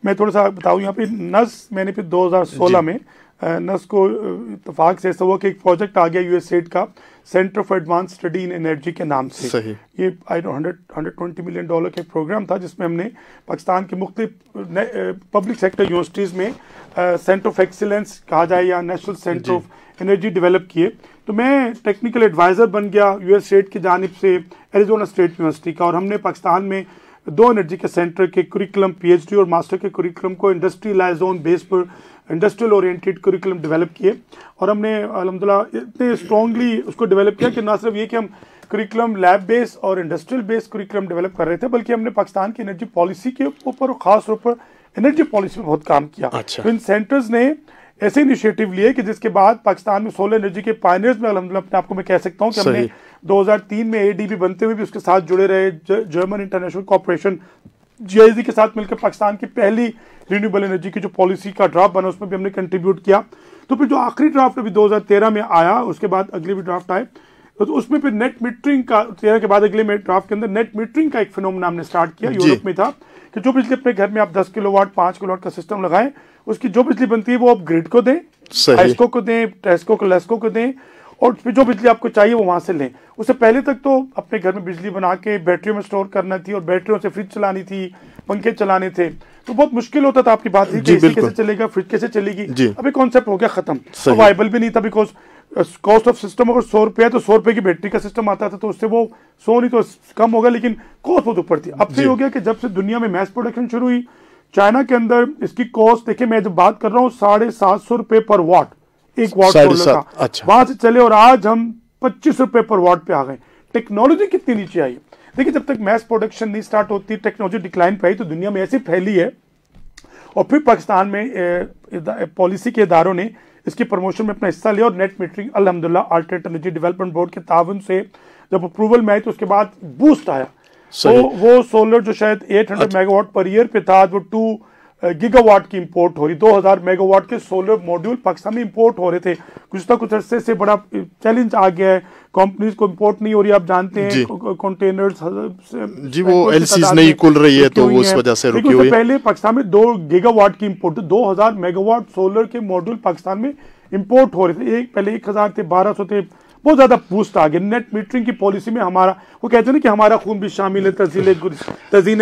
मैं थोड़ा सा बताऊं यहाँ पे नस मैंने फिर 2016 में नस को इत्तेफाक से ऐसा हुआ कि एक प्रोजेक्ट आ गया यूएसएड का, centre for advance study in energy के नाम से। सही। ये $120 मिलियन का एक प्रोग्राम था जिसमें हमने पाकिस्तान के मुख्तलिफ पब्लिक सेक्टर यूनिवर्सिटीज़ में सेंटर ऑफ एक्सीलेंस कहा जाए या national centre of energy develop किए। तो मैं टेक्निकल एडवाइज़र बन गया यूएसएड की जानिब से एरिज़ोना स्टेट यूनिवर्सिटी का, और हमने पाकिस्तान में 2 एनर्जी के सेंटर के कुरिकुलम पीएचडी और मास्टर के कुरिकुलम को इंडस्ट्रियलाइज जोन बेस पर इंडस्ट्रियल ओरिएंटेड कुरिकुलम डेवलप किए। और हमने अल्हम्दुलिल्लाह इतने स्ट्रॉन्गली उसको डेवलप किया कि ना सिर्फ ये कि हम कुरिकुलम लैब बेस और इंडस्ट्रियल बेस कुरिकुलम डेवलप कर रहे थे, बल्कि हमने पाकिस्तान की एनर्जी पॉलिसी के ऊपर और ख़ास तौर पर एनर्जी पॉलिसी में बहुत काम किया। अच्छा। तो इन सेंटर्स ने ऐसे इनिशिएटिव लिए कि जिसके बाद पाकिस्तान में सोलर एनर्जी के पायनियर्स में अल्हम्दुलिल्लाह अपने आपको मैं कह सकता हूँ कि हमने 2003 में एडीबी बनते हुए भी उसके साथ जुड़े रहे। जर्मन इंटरनेशनल कॉर्पोरेशन जीआईजी के साथ मिलकर पाकिस्तान की पहली रिन्यूएबल एनर्जी की जो पॉलिसी का ड्राफ्ट बना उसमें भी हमने कंट्रीब्यूट किया। तो फिर जो आखिरी ड्राफ्ट अभी 2013 में आया, उसके बाद अगले भी ड्राफ्ट आए, तो उसमें फिर नेट मीटरिंग का 13 के बाद अगले ड्राफ्ट के अंदर नेट मीटरिंग का एक फिनोमेना हमने स्टार्ट किया। यूरोप में था कि जो बिजली अपने घर में आप 10 किलोवाट 5 किलोवाट का सिस्टम लगाएं, उसकी जो बिजली बनती है वो आप ग्रिड को दें, हाइस्को को दें, टेस्को को, लेस्को को दें, और फिर जो बिजली आपको चाहिए वो वहां से लें। उससे पहले तक तो अपने घर में बिजली बना के बैटरियों में स्टोर करना थी और बैटरियों से फ्रिज चलानी थी, पंखे चलाने थे, तो बहुत मुश्किल होता था। आपकी बात थी कि एसी कैसे चलेगा, फ्रिज कैसे चलेगी, अभी कॉन्सेप्ट हो गया खत्म, तो वाइबल भी नहीं था। बिकॉज कॉस्ट ऑफ सिस्टम अगर 100 रुपया है तो 100 रुपए की बैटरी का सिस्टम आता था, तो उससे वो 100 नहीं तो कम होगा, लेकिन कॉस्ट बहुत ऊपर थी। अब से हो गया कि जब से दुनिया में मैस प्रोडक्शन शुरू हुई, चाइना के अंदर इसकी कॉस्ट देखिए, मैं जब बात कर रहा हूँ 750 रुपए पर वाट, 1 वाट सोलर का। अच्छा। वहां से चले और आज हम 25 रुपए पर वाट पे आ गए। टेक्नोलॉजी कितनी नीचे आई। देखिए जब तक मैस प्रोडक्शन नहीं स्टार्ट होती, टेक्नोलॉजी डिक्लाइन पे आई, तो दुनिया में ऐसी फैली है। और फिर पाकिस्तान में पॉलिसी के इदारों ने इसकी प्रमोशन में अपना हिस्सा लिया और नेट मीटरिंग अल्हम्दुलिल्लाह अल्टरनेट एनर्जी डेवलपमेंट बोर्ड के ताउन से जब अप्रूवल में आई तो उसके बाद बूस्ट आया। तो वो सोलर जो शायद 800 मेगावाट पर ईयर पे था, वो गीगावाट की इंपोर्ट हो रही, 2000 मेगावाट के सोलर मॉड्यूल पाकिस्तान में इंपोर्ट हो रहे थे। कुछ अरसे से बड़ा चैलेंज आ गया है, कंपनीज को इंपोर्ट नहीं हो रही, आप जानते हैं कंटेनर्स जी वो एलसीज नहीं खुल रही है तो उस वजह से रुकी हुई है। पहले पाकिस्तान में 2 गीगावाट की इंपोर्ट, 2000 मेगावाट सोलर के मॉड्यूल पाकिस्तान में इंपोर्ट हो रहे थे। पहले 1000 थे, 1200 थे, बहुत ज्यादा बूस्ट आ गया। नेट मीटरिंग की पॉलिसी में हमारा, वो कहते हैं ना कि हमारा खून भी शामिल है तज़ीने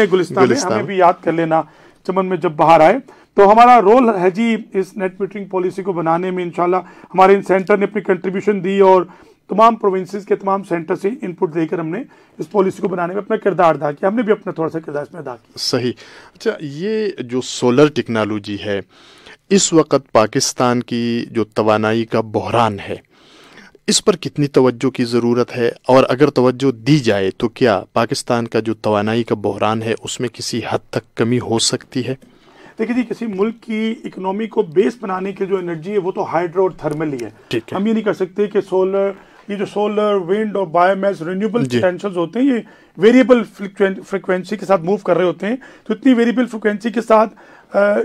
गुलिस्तान में, हमें भी याद कर लेना चमन में जब बाहर आए। तो हमारा रोल है जी इस नेट मीटरिंग पॉलिसी को बनाने में। इंशाल्लाह हमारे इन सेंटर ने अपनी कंट्रीब्यूशन दी और तमाम प्रोविंसेस के तमाम सेंटर से इनपुट देकर हमने इस पॉलिसी को बनाने में अपना किरदार अदा किया। हमने भी अपना थोड़ा सा किरदार इसमें अदा किया। सही। अच्छा, ये जो सोलर टेक्नोलॉजी है, इस वक्त पाकिस्तान की जो तवानाई का बहरान है, इस पर कितनी तवज्जो की ज़रूरत है, और अगर तवज्जो दी जाए तो क्या पाकिस्तान का जो तवानाई का बहरान है उसमें किसी हद तक कमी हो सकती है? देखिए जी, किसी मुल्क की इकोनॉमी को बेस बनाने की जो एनर्जी है वो तो हाइड्रो और थर्मल ही है। हम ये नहीं कर सकते कि ये जो सोलर, विंड और बायोमास रिन्यूएबल पोटेंशियल्स होते हैं, ये वेरिएबल फ्रिक्वेंसी के साथ मूव कर रहे होते हैं। तो इतनी वेरिएबल फ्रिक्वेंसी के साथ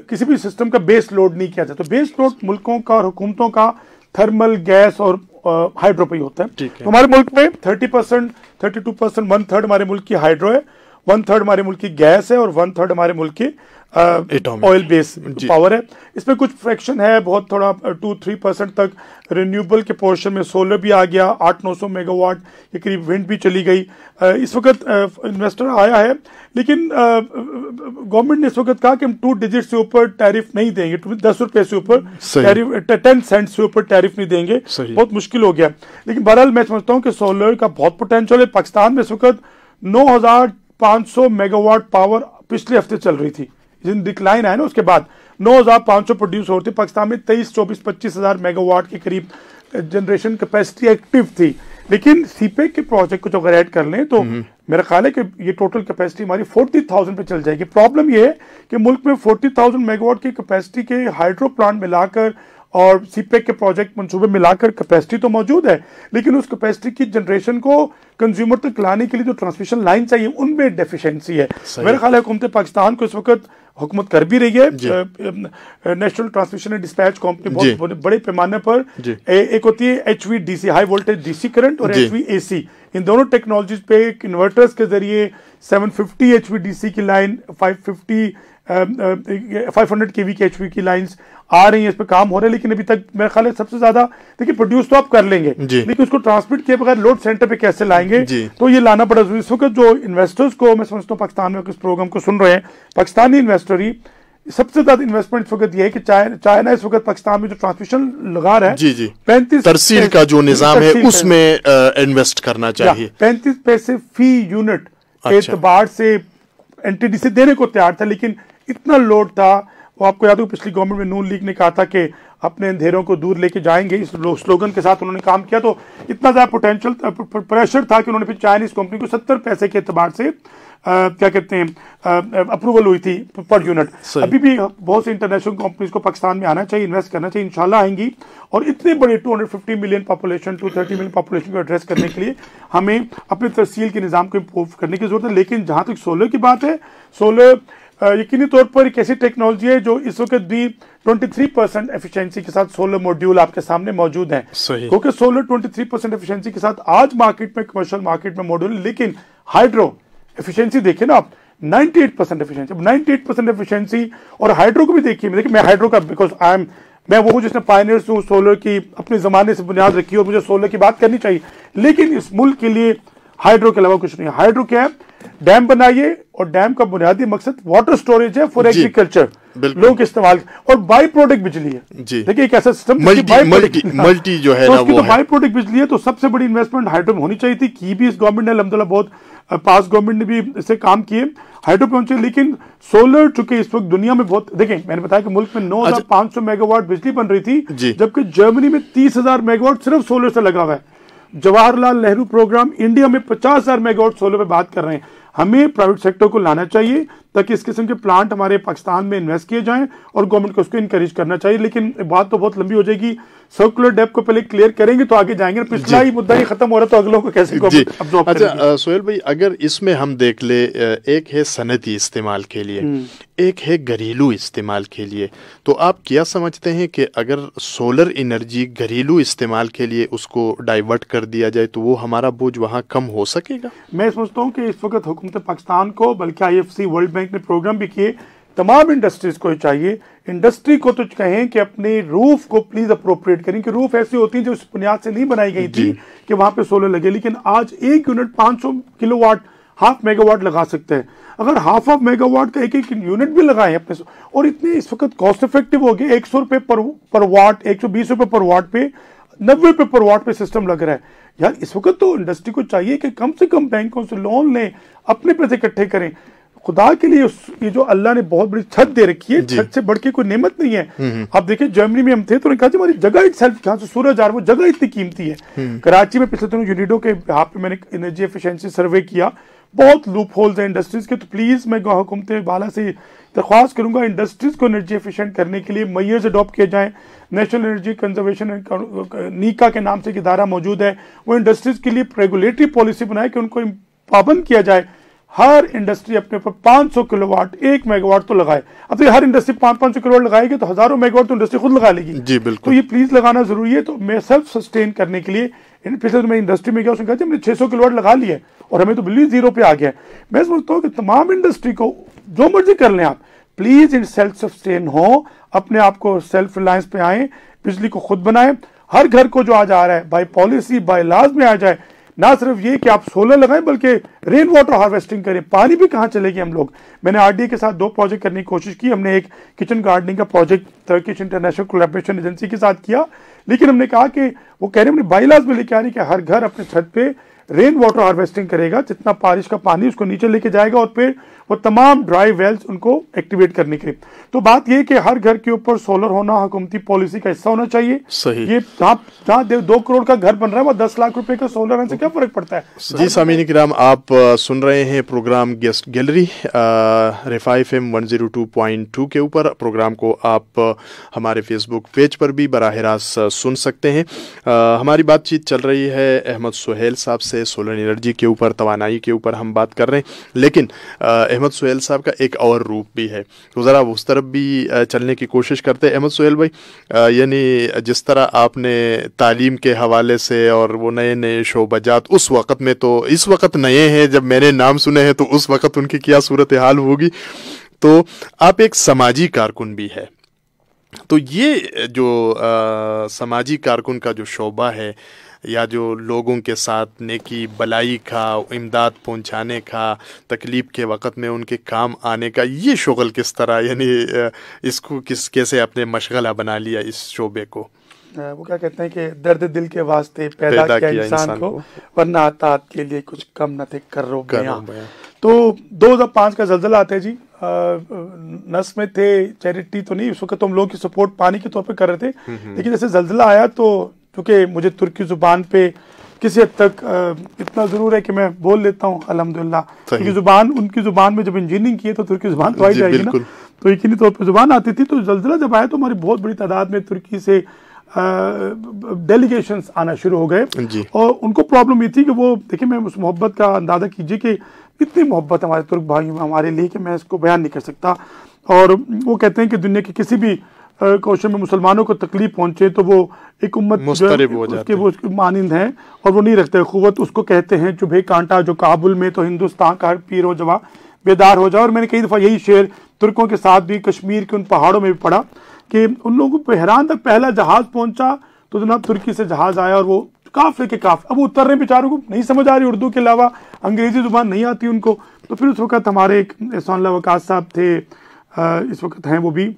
किसी भी सिस्टम का बेस लोड नहीं किया जाता। तो बेस लोड मुल्कों का और हुकूमतों का थर्मल, गैस और हाइड्रो पे ही होता है। तो हमारे मुल्क में 30%, 32%, 1/3 हमारे मुल्क की हाइड्रो है, 1/3 हमारे मुल्क की गैस है और 1/3 हमारे मुल्क की ऑयल बेस पावर है। इसमें कुछ फ्रैक्शन है, बहुत थोड़ा 2-3% तक रिन्यूएबल के पोर्शन में सोलर भी आ गया, 800-900 मेगावाट के करीब विंड भी चली गई। इस वक्त इन्वेस्टर आया है, लेकिन गवर्नमेंट ने इस वक्त कहा कि हम 2 डिजिट से ऊपर टैरिफ नहीं देंगे, 10 रुपए से ऊपर टैरिफ, 10 सेंट से ऊपर टैरिफ नहीं देंगे। बहुत मुश्किल हो गया, लेकिन बहरहाल मैं समझता हूँ कि सोलर का बहुत पोटेंशियल है। पाकिस्तान में इस वक्त 9500 मेगावाट पावर पिछले हफ्ते चल रही थी, जिन डिक्लाइन आया ना उसके बाद 9500 प्रोड्यूस होते। पाकिस्तान में 23, 24, 25 हजार मेगावाट के करीब जनरेशन कैपेसिटी एक्टिव थी। लेकिन सीपेक के प्रोजेक्ट को जो अगर ऐड कर लें तो मेरा ख्याल है कि ये टोटल कैपेसिटी हमारी 40,000 पे चल जाएगी। प्रॉब्लम ये है कि मुल्क में 40,000 मेगावाट की कैपेसिटी के हाइड्रो प्लांट मिलाकर और सीपेक के प्रोजेक्ट मंसूबे मिलाकर कैपेसिटी तो मौजूद है, लेकिन उस कैपेसिटी की जनरेशन को कंज्यूमर तक लाने के लिए जो ट्रांसमिशन लाइन चाहिए उनमें डेफिशिएंसी है। मेरा ख्याल है हुकूमत पाकिस्तान को इस वक्त हुकूमत कर भी रही है। National transmission and dispatch company बहुत बड़े पैमाने पर, एक होती है HVDC, high voltage DC current, और HVAC, इन दोनों टेक्नोलॉजीज पे इन्वर्टर्स के जरिए 750 HVDC की लाइन, 500 kV की HV की लाइंस आ रही हैं, इस पे काम हो रहा है। लेकिन अभी तक मेरा ख्याल है सबसे ज्यादा, देखिए प्रोड्यूस तो आप कर लेंगे, लेकिन उसको ट्रांसमिट किए बगैर लोड सेंटर पे कैसे लाएंगे, तो ये लाना बड़ा जरूरी। इस वक्त जो इन्वेस्टर्स को मैं समझता हूँ पाकिस्तान में इस प्रोग्राम को सुन रहे हैं, पाकिस्तानी इन्वेस्टर ही सबसे ज्यादा इन्वेस्टमेंट इस वक्त ये है कि चाइना इस वक्त पाकिस्तान में जो ट्रांसमिशन लगा रहा है, 35 तरसील का जो निजाम है उसमें इन्वेस्ट करना चाहिए। 35 पैसे फी यूनिट के एतबार से NTDC देने को तैयार था, लेकिन इतना लोड था। वो आपको याद हो पिछली गवर्नमेंट में नून लीग ने कहा था कि अपने अंधेरों को दूर लेके जाएंगे, इस स्लोगन के साथ उन्होंने काम किया। तो इतना ज्यादा पोटेंशियल प्रेशर था कि उन्होंने फिर चाइनीज कंपनी को 70 पैसे के एतबार से क्या कहते हैं अप्रूवल हुई थी पर यूनिट। अभी भी बहुत सी इंटरनेशनल कंपनीज को पाकिस्तान में आना चाहिए, इन्वेस्ट करना चाहिए, इंशाल्लाह आएंगी। और इतने बड़े 250 मिलियन पॉपुलेशन, 230 मिलियन पॉपुलेशन को एड्रेस करने के लिए हमें अपने तहसील के निज़ाम को इम्प्रूव करने की जरूरत है। लेकिन जहां तक सोलर की बात है, सोलर यकीनी तौर पर एक ऐसी टेक्नोलॉजी है जो इस वक्त भी 23% एफिशिएंसी के साथ सोलर मॉड्यूल आपके सामने मौजूद है, क्योंकि सोलर 23% एफिशिएंसी के साथ आज मार्केट में, कमर्शियल मार्केट में मॉड्यूल। लेकिन हाइड्रो एफिशिएंसी देखिए ना आप, 98% एफिशिएंसी, 98% एफिशिएंसी। और हाइड्रो को भी देखिए, मैं हाइड्रो का बिकॉज मैं वो जिसने पायनियर्स हूँ सोलर की, अपने जमाने से बुनियाद रखी और मुझे सोलर की बात करनी चाहिए। लेकिन इस मुल्क के लिए हाइड्रो के अलावा कुछ नहीं है। हाइड्रो क्या है? डैम बनाइए, और डैम का बुनियादी मकसद वाटर स्टोरेज है फॉर एग्रीकल्चर, लोगों के इस्तेमाल, और बाई प्रोडक्ट बिजली है। देखिए एक ऐसा सिस्टम मल्टी जो है ना, वो बाई प्रोडक्ट बिजली है। तो सबसे बड़ी इन्वेस्टमेंट हाइड्रो में होनी चाहिए थी, की भी इस गवर्नमेंट ने अल्हम्दुलिल्लाह, बहुत पास गवर्नमेंट ने भी इससे काम किए, हाइड्रो पहुंचे। लेकिन सोलर चूंकि इस वक्त दुनिया में बहुत, देखिए मैंने बताया कि मुल्क में 9500 मेगावाट बिजली बन रही थी, जबकि जर्मनी में 30,000 मेगावाट सिर्फ सोलर से लगा हुआ है। जवाहरलाल नेहरू प्रोग्राम इंडिया में 50,000 मेगावाट सोलर पे बात कर रहे हैं। हमें प्राइवेट सेक्टर को लाना चाहिए ताकि इस किस्म के प्लांट हमारे पाकिस्तान में इन्वेस्ट किए जाएं और गवर्नमेंट को उसको इनकरेज करना चाहिए। लेकिन बात तो बहुत लंबी हो जाएगी, सर्कुलर डेप्थ को पहले क्लियर करेंगे तो आगे जाएंगे। पिछला ही मुद्दा ही खत्म हो रहा तो अगलों को कैसे अब्जॉर्ब करेंगे। अच्छा सोहेल भाई, अगर इसमें हम देख ले, एक है सनती इस्तेमाल के लिए, एक है घरेलू इस्तेमाल के लिए, तो आप क्या समझते हैं कि अगर सोलर एनर्जी घरेलू इस्तेमाल के लिए उसको डाइवर्ट कर दिया जाए तो वो हमारा बोझ वहाँ कम हो सकेगा? मैं समझता हूँ कि इस वक्त हुकूमत पाकिस्तान को, बल्कि IFC वर्ल्ड बैंक ने प्रोग्राम भी किए, तमाम इंडस्ट्रीज को चाहिए, इंडस्ट्री को तो कहें कि अपने रूफ को प्लीज अप्रोप्रिएट करें, कि रूफ ऐसी होती है जो इस बुनियाद से नहीं बनाई गई थी कि वहां पे सोलर लगे, लेकिन आज एक यूनिट 500 किलोवाट, हाफ मेगावाट लगा सकते हैं। अगर हाफ ऑफ मेगावाट का एक एक यूनिट भी लगाए अपने, और इतने इस वक्त कॉस्ट इफेक्टिव हो गए, 100 रुपए पर वाट, 120 रुपए पर वाट पे, 90 रुपए पर वाट पे सिस्टम लग रहा है। यार इस वक्त तो इंडस्ट्री को चाहिए कि कम से कम बैंकों से लोन लें, अपने पैसे इकट्ठे करें। खुदा के लिए ये जो अल्लाह ने बहुत बड़ी छत दे रखी है, छत से बढ़ के कोई नेमत नहीं है। आप देखिए जर्मनी में हम थे तो उन्होंने कहा हमारी जगह इटसेल्फ, जहां से सूरज आ रहा है वो जगह इतनी कीमती है। कराची में पिछले दिनों यूनिडो के यहाँ पे मैंने एनर्जी एफिशिएंसी सर्वे किया, बहुत लूप होल्स हैं इंडस्ट्रीज के। तो प्लीज मैं हुकूमत वाला से दरख्वास्त करूंगा, इंडस्ट्रीज को एनर्जी एफिशिएंट करने के लिए मेजर्स अडॉप्ट किए जाएं। नेशनल एनर्जी कंजर्वेशन नीका के नाम से एक इदारा मौजूद है, वो इंडस्ट्रीज के लिए रेगुलेटरी पॉलिसी बनाए कि उनको पाबंद किया जाए। हर इंडस्ट्री अपने ऊपर 500 किलोवाट, 1 मेगावाट तो लगाए। अब तो हर इंडस्ट्री 500 किलोवाट लगाएगी तो हजारों मेगावाट तो इंडस्ट्री खुद लगा लेगी। जी बिल्कुल। तो ये प्लीज लगाना जरूरी है। तो मैं सेल्फ सस्टेन करने के लिए पिछले मैं इंडस्ट्री में गया, उसने कहा हमने 600 किलोवाट लगा लिया और हमें तो बिल्कुल जीरो पे आ गया। मैं समझता हूँ कि तमाम इंडस्ट्री को जो मर्जी कर लें आप, प्लीज इन सेल्फ सस्टेन हो, अपने आप को सेल्फ रिलायंस पे आए, बिजली को खुद बनाएं। हर घर को जो आज आ रहा है बाय पॉलिसी, बाय लॉज में आ जाए, ना सिर्फ ये कि आप सोलर लगाएं बल्कि रेन वाटर हार्वेस्टिंग करें। पानी भी कहाँ चलेगी हम लोग। मैंने RDA के साथ 2 प्रोजेक्ट करने की कोशिश की। हमने एक किचन गार्डनिंग का project Turkish international collaboration agency के साथ किया, लेकिन हमने कहा कि वो कह रहे हमने बाईलाज में लेके आ रही कि हर घर अपने छत पे रेन वाटर हार्वेस्टिंग करेगा, जितना बारिश का पानी उसको नीचे लेके जाएगा और फिर वो तमाम ड्राई वेल्स उनको एक्टिवेट करने के लिए। तो बात ये कि हर घर के ऊपर सोलर होना हुकूमती पॉलिसी का हिस्सा होना चाहिए। सही। ये जहाँ 2 करोड़ का घर बन रहा है वो 10 लाख रुपए का सोलर होने से क्या फर्क पड़ता है। जी सामीन किराम, आप सुन रहे हैं प्रोग्राम गेस्ट गैलरी रिफा FM 102.2 के ऊपर। प्रोग्राम को आप हमारे फेसबुक पेज पर भी बराह रास्त सुन सकते हैं। हमारी बातचीत चल रही है अहमद सुहेल साहब से, सोलर एनर्जी के ऊपर, तवानाई के ऊपर हम बात कर रहे हैं। लेकिन अहमद सुहेल साहब का एक और रूप भी है, तो ज़रा उस तरफ भी चलने की कोशिश करते हैं। अहमद सुहेल भाई, यानी जिस तरह आपने तालीम के हवाले से और वो नए नए शोबाजात उस वक़्त में, तो इस वक्त नए हैं, जब मैंने नाम सुने हैं तो उस वक़्त उनकी क्या सूरत हाल होगी, तो आप एक समाजी कारकुन भी है। तो ये जो समाजी कारकुन का जो शोबा है, या जो लोगों के साथ नेकी भलाई का, इमदाद पहुंचाने का, तकलीफ़ के वक़्त में उनके काम आने का, ये शुगल किस तरह, यानी इसको कैसे अपने मशगला बना लिया इस शोबे को? वो क्या कहते हैं कि दर्द दिल के वास्ते पैदा किया इंसान को, वरना अतात के लिए कुछ कम न थे कर्रो बयां। तो 2005 का ज़लज़ला आता है जी, नस में थे, चैरिटी तो नहीं, उस वक्त तो हम लोगों की सपोर्ट पानी के तौर पे कर रहे थे, लेकिन जैसे ज़लज़ला आया तो क्योंकि मुझे तुर्की ज़ुबान पे किसी हद तक इतना ज़रूर है कि मैं बोल लेता हूँ अल्हम्दुलिल्लाह, क्योंकि ज़ुबान, उनकी ज़ुबान में जब इंजीनियरिंग की है तो तुर्की ज़ुबान तो आई जाएगी ना, तो यकीनी तौर पर ज़ुबान आती थी। तो ज़लज़ला जब आया तो हमारी बहुत बड़ी तादाद में तुर्की से डेलीगेशंस आना शुरू हो गए, और उनको प्रॉब्लम ये थी कि वो देखिए, मैं उस मोहब्बत का अंदाज़ा कीजिए कि इतनी मोहब्बत हमारे तुर्क भाइयों में हमारे लिए कि मैं इसको बयान नहीं कर सकता। और वो कहते हैं कि दुनिया के किसी भी क्वेश्चन में मुसलमानों को तकलीफ पहुंचे तो वो एक उम्मत उसके वो मानिंद हैं और वो नहीं रखते क़ुव्वत। उसको कहते हैं चुभे कांटा जो काबुल में, तो हिंदुस्तान का हर पीर हो जवा बेदार हो जाए। और मैंने कई दफ़ा यही शेर तुर्कों के साथ भी कश्मीर के उन पहाड़ों में भी पढ़ा कि उन लोगों को बहरान तक पहला जहाज पहुंचा तो जनाब तुर्की से जहाज आया और वो काफले के काफ, अब उतर रहे बेचारों को नहीं समझ आ रही उर्दू के अलावा, अंग्रेजी जुबान नहीं आती उनको। तो फिर उस वक्त हमारे एक एहसानुल्लाह वकास साहब थे, इस वक्त हैं वो भी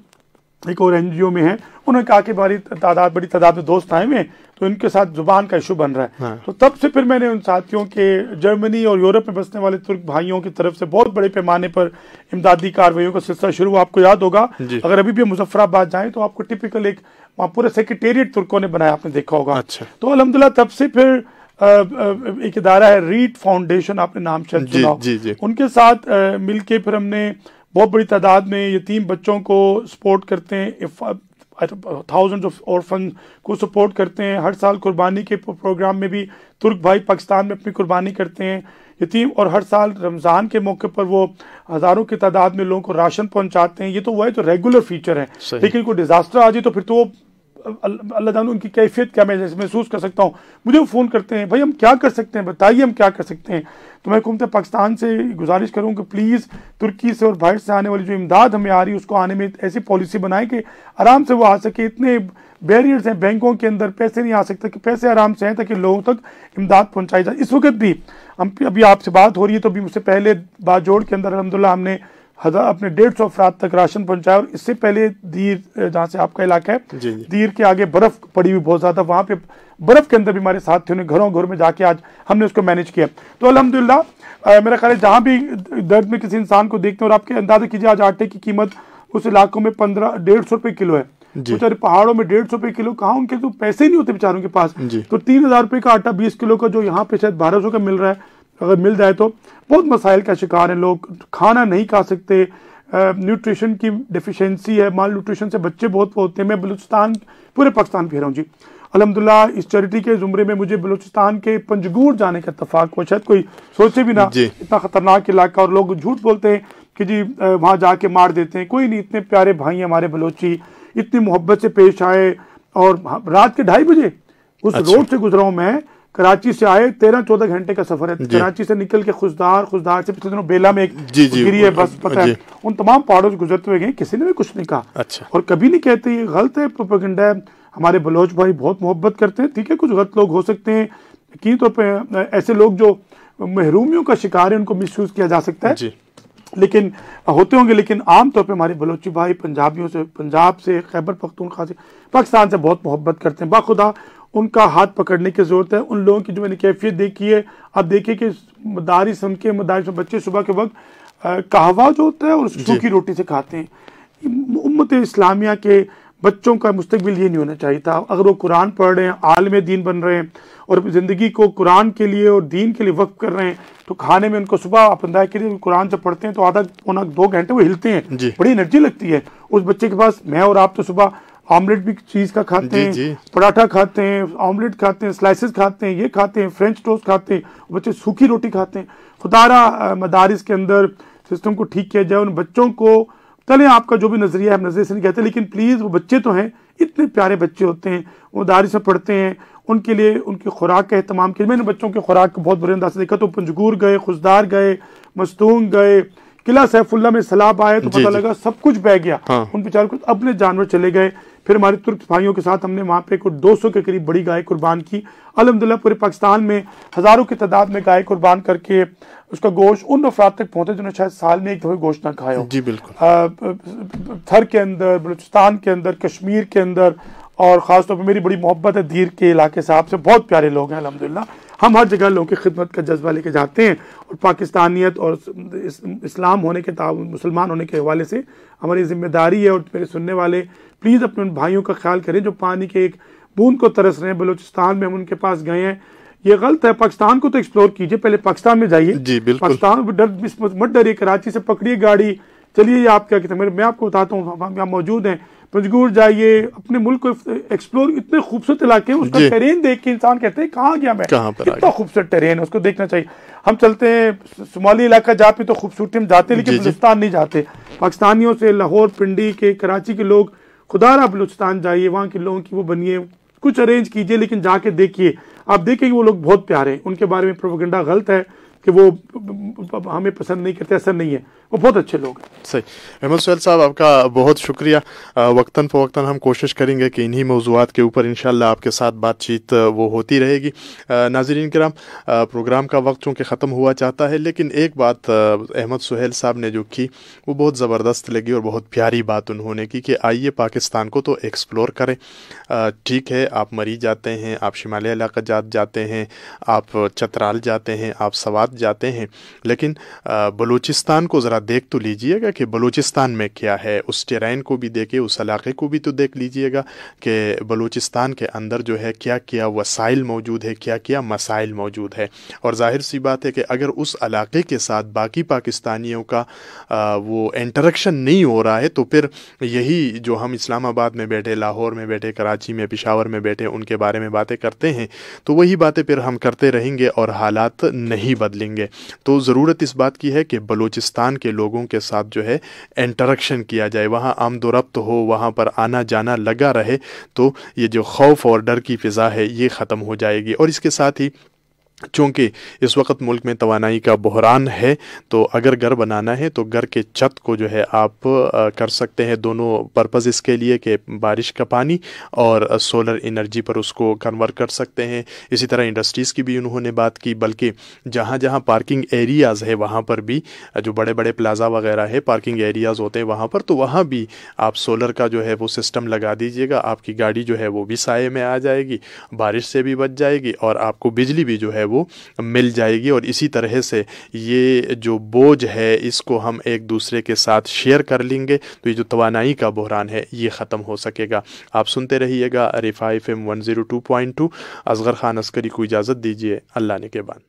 एक और NGO में है, उन्होंने कहा कि बड़ी तादाद में दोस्त आए हुए, तो इनके साथ जुबान का इशू बन रहा है। हाँ। तो तब से फिर मैंने उन साथियों के, जर्मनी और यूरोप में बसने वाले तुर्क भाइयों की तरफ से बहुत बड़े पैमाने पर इमदादी कार्रवाइयों का सिलसिला शुरू। आपको याद होगा, अगर अभी भी मुजफ्फराबाद जाएं तो आपको टिपिकल एक वहाँ पूरा सेक्रेटेरिएट तुर्कों ने बनाया, आपने देखा होगा। अच्छा। तो अल्हम्दुलिल्लाह तब से फिर एक इदारा है रीड फाउंडेशन, आपने नाम शायद सुना, उनके साथ मिलके फिर हमने बहुत बड़ी तादाद में यतीम बच्चों को सपोर्ट करते हैं, थाउजेंड्स ऑफ ऑर्फन को सपोर्ट करते हैं। हर साल कुर्बानी के प्रोग्राम में भी तुर्क भाई पाकिस्तान में अपनी कुर्बानी करते हैं यतीम, और हर साल रमज़ान के मौके पर वो हज़ारों की तादाद में लोगों को राशन पहुंचाते हैं। ये तो वो है जो रेगुलर फीचर है, लेकिन कोई डिजास्टर आ जाए तो फिर तो अल्लाह जाने उनकी कैफियत क्या मैं महसूस कर सकता हूँ। मुझे वो फ़ोन करते हैं, भाई हम क्या कर सकते हैं, बताइए हम क्या कर सकते हैं। तो मैं हुकूमत पाकिस्तान से गुजारिश करूँ कि प्लीज़ तुर्की से और बाहर से आने वाली जो इमदाद हमें आ रही है उसको आने में ऐसी पॉलिसी बनाए कि आराम से वो आ सके। इतने बैरियर्स हैं, बैंकों के अंदर पैसे नहीं आ सकते कि पैसे आराम से हैं ताकि लोगों तक इमदाद पहुँचाई जाए। इस वक्त भी हम अभी आपसे बात हो रही है तो अभी मुझसे पहले बाजोड़ के अंदर अल्हम्दुलिल्लाह हमने अपने 150 अफराद तक राशन पहुंचाया, और इससे पहले दीर जहाँ से आपका इलाका है दीर के आगे बर्फ पड़ी हुई बहुत ज्यादा, वहाँ पे बर्फ के अंदर भी हमारे साथियों ने घरों घर में जाके आज हमने उसको मैनेज किया। तो अल्हम्दुलिल्लाह मेरा ख्याल है जहाँ भी दर्द में किसी इंसान को देखते हैं, और आपके अंदाजा कीजिए आज आटे की कीमत उस इलाकों में 150 रुपए किलो है, बेचारे पहाड़ों में 150 रुपए किलो, कहाँ उनके तो पैसे नहीं होते बेचारों के पास। तो 3000 रुपए का आटा 20 किलो का जो यहाँ पे शायद 1200 का मिल रहा है, अगर मिल जाए तो बहुत मसाइल का शिकार हैं लोग, खाना नहीं खा सकते, न्यूट्रिशन की डेफिशिएंसी है, माल न्यूट्रिशन से बच्चे बहुत होते हैं। मैं बलूचिस्तान पूरे पाकिस्तान फिर रहा हूँ जी, अल्हम्दुलिल्लाह इस चैरिटी के जुमरे में मुझे बलूचिस्तान के पंजगूर जाने का इत्तेफाक हुआ, शायद कोई सोचे भी ना, इतना खतरनाक इलाका, और लोग झूठ बोलते हैं कि जी वहाँ जाके मार देते हैं। कोई नहीं, इतने प्यारे भाई हैं हमारे बलोची, इतनी मोहब्बत से पेश आए। और रात के 2:30 बजे उस रोड से गुजरा हूँ मैं, कराची से आए, 13-14 घंटे का सफर है, कराची से निकल के खुशदार से पिछले दिनों बेला में एक गिरी है बस, पता है उन तमाम पहाड़ों से गुजरते हुए गए, किसी ने भी कुछ नहीं कहा। अच्छा। और कभी नहीं कहते ये गलत है, प्रोपेगेंडा है। हमारे बलोच भाई बहुत मोहब्बत करते हैं, ठीक है कुछ गलत लोग हो सकते हैं, यकीन तौर पर ऐसे लोग जो महरूमियों का शिकार है उनको मिसयूज किया जा सकता है, लेकिन होते होंगे, लेकिन आमतौर पे हमारे बलोची भाई पंजाबियों से, पंजाब से, खैबर पख्तूनख्वा से, पाकिस्तान से बहुत मोहब्बत करते हैं। बाखुदा उनका हाथ पकड़ने की जरूरत है। उन लोगों की जो मैंने कैफियत देखी है, आप देखिए कि मदारिस में बच्चे सुबह के वक्त कहवा जो होता है और सूखी रोटी से खाते हैं। उम्मत इस्लामिया के बच्चों का मुस्तकबिल ये नहीं होना चाहिए था। अगर वो कुरान पढ़ रहे हैं, आलिम दीन बन रहे हैं और ज़िंदगी को कुरान के लिए और दीन के लिए वक्फ कर रहे हैं, तो खाने में उनको सुबह आप अंदाज़ा करिए कुरान से पढ़ते हैं तो आधा पौना 2 घंटे वो हिलते हैं, बड़ी एनर्जी लगती है उस बच्चे के पास। मैं और आप तो सुबह ऑमलेट भी चीज का खाते हैं, पराठा खाते हैं, ऑमलेट खाते हैं, स्लाइसेस खाते हैं, ये खाते हैं, फ्रेंच टोस्ट खाते हैं, बच्चे सूखी रोटी खाते हैं। खुदारा मदारिस के अंदर सिस्टम को ठीक किया जाए, उन बच्चों को चले, आपका जो भी नजरिया है, नजरिए से नहीं कहते, लेकिन प्लीज वो बच्चे तो हैं, इतने प्यारे बच्चे होते हैं, वो मदारिस में पढ़ते हैं, उनके लिए उनकी खुराक का एहतमाम किया। मैंने बच्चों के खुराक को बहुत बुरे अंदाज से देखा, तो पंजगूर गए, खुशदार गए, मस्तूंग गए, किला सैफुल्ला में सैलाब आए तो पता लगा सब कुछ बह गया। उन बेचारों को अपने जानवर चले गए। फिर हमारे तुर्क भाइयों के साथ हमने वहाँ पे कुछ 200 के करीब बड़ी गाय कुर्बान की। अल्हम्दुलिल्लाह पूरे पाकिस्तान में हज़ारों की तादाद में गाय कुर्बान करके उसका गोश्त उन अफराद तक पहुँचे जिन्होंने शायद साल में एक दफ़ा गोश्त ना खाया हो। जी बिल्कुल। थर के अंदर, बलूचिस्तान के अंदर, कश्मीर के अंदर, और ख़ासतौर पर मेरी बड़ी मोहब्बत है दीर के इलाके साहब से, बहुत प्यारे लोग हैं अल्हम्दुलिल्लाह। हम हर जगह लोगों की खिदमत का जज्बा लेके जाते हैं, और पाकिस्तानियत और इस्लाम होने के, मुसलमान होने के हवाले से हमारी जिम्मेदारी है। और मेरे सुनने वाले प्लीज़ अपने उन भाइयों का ख्याल करें जो पानी के एक बूंद को तरस रहे हैं। बलूचिस्तान में हम उनके पास गए हैं, ये गलत है। पाकिस्तान को तो एक्सप्लोर कीजिए, पहले पाकिस्तान में जाइए। जी बिल्कुल। पाकिस्तान मत डरिए, कराची से पकड़िए गाड़ी, चलिए। आप क्या कहते हैं, मैं आपको बताता हूँ, हम यहाँ मौजूद हैं, पंजगूर जाइए, अपने मुल्क को एक्सप्लोर, इतने खूबसूरत इलाके हैं, उसका टेरेन देख के इंसान कहते हैं कहाँ गया मैं, कितना खूबसूरत टेरेन है, उसको देखना चाहिए। हम चलते हैं सोमाली इलाका जहाँ पे तो खूबसूरती हम जाते हैं, लेकिन बलूचिस्तान नहीं जाते। पाकिस्तानियों से लाहौर, पिंडी के, कराची के लोग, खुदारा बलूचिस्तान जाइए, वहाँ के लोगों की वो बनिए, कुछ अरेंज कीजिए, लेकिन जाके देखिए, आप देखेंगे वो लोग बहुत प्यारे हैं। उनके बारे में प्रोपेगेंडा गलत है कि वो हमें पसंद नहीं करते, ऐसा नहीं है, वो बहुत अच्छे लोग हैं। सही। अहमद सुहेल साहब, आपका बहुत शुक्रिया। वक्तन फ़वक्तन हम कोशिश करेंगे कि इन्हीं मौज़ूआत के ऊपर इंशाअल्लाह आपके साथ बातचीत वो होती रहेगी। नाज़रीन किराम, प्रोग्राम का वक्त चूँकि ख़त्म हुआ चाहता है, लेकिन एक बात अहमद सुहेल साहब ने जो की वो बहुत ज़बरदस्त लगी और बहुत प्यारी बात उन्होंने की कि आइए पाकिस्तान को तो एक्सप्लोर करें। ठीक है, आप मरी जाते हैं, आप शिमाली इलाका जाते हैं, आप चतराल जाते हैं, आप सवात साथ जाते हैं, लेकिन बलूचिस्तान को ज़रा देख तो लीजिएगा कि बलूचिस्तान में क्या है, उस टेरेन को भी देखे, उस इलाके को भी तो देख लीजिएगा कि बलूचिस्तान के अंदर जो है क्या क्या वसाइल मौजूद है, क्या क्या मसाइल मौजूद है। और जाहिर सी बात है कि अगर उस इलाके के साथ बाकी पाकिस्तानियों का वो इंटरेक्शन नहीं हो रहा है तो फिर यही जो हम इस्लामाबाद में बैठे, लाहौर में बैठे, कराची में, पेशावर में बैठे उनके बारे में बातें करते हैं, तो वही बातें फिर हम करते रहेंगे और हालात नहीं बदलेंगे। तो ज़रूरत इस बात की है कि बलूचिस्तान के लोगों के साथ जो है इंटरेक्शन किया जाए, वहाँ आमदोरफ्त हो, वहाँ पर आना जाना लगा रहे, तो ये जो खौफ और डर की फ़िज़ा है ये ख़त्म हो जाएगी। और इसके साथ ही चूँकि इस वक्त मुल्क में तवानाई का बहरान है, तो अगर घर बनाना है तो घर के छत को जो है आप कर सकते हैं दोनों पर्पज़ इसके लिए कि बारिश का पानी और सोलर एनर्जी पर उसको कन्वर्ट कर सकते हैं। इसी तरह इंडस्ट्रीज़ की भी उन्होंने बात की, बल्कि जहाँ जहाँ पार्किंग एरियाज़ है वहाँ पर भी, जो बड़े बड़े प्लाजा वगैरह है, पार्किंग एरियाज़ होते हैं वहाँ पर, तो वहाँ भी आप सोलर का जो है वो सिस्टम लगा दीजिएगा। आपकी गाड़ी जो है वो भी साए में आ जाएगी, बारिश से भी बच जाएगी और आपको बिजली भी जो है वो मिल जाएगी। और इसी तरह से ये जो बोझ है इसको हम एक दूसरे के साथ शेयर कर लेंगे, तो ये जो तवानाई का बहरान है ये ख़त्म हो सकेगा। आप सुनते रहिएगा रिफा FM 102.2। असगर खान अस्करी को इजाज़त दीजिए, अल्लाह ने के बाद।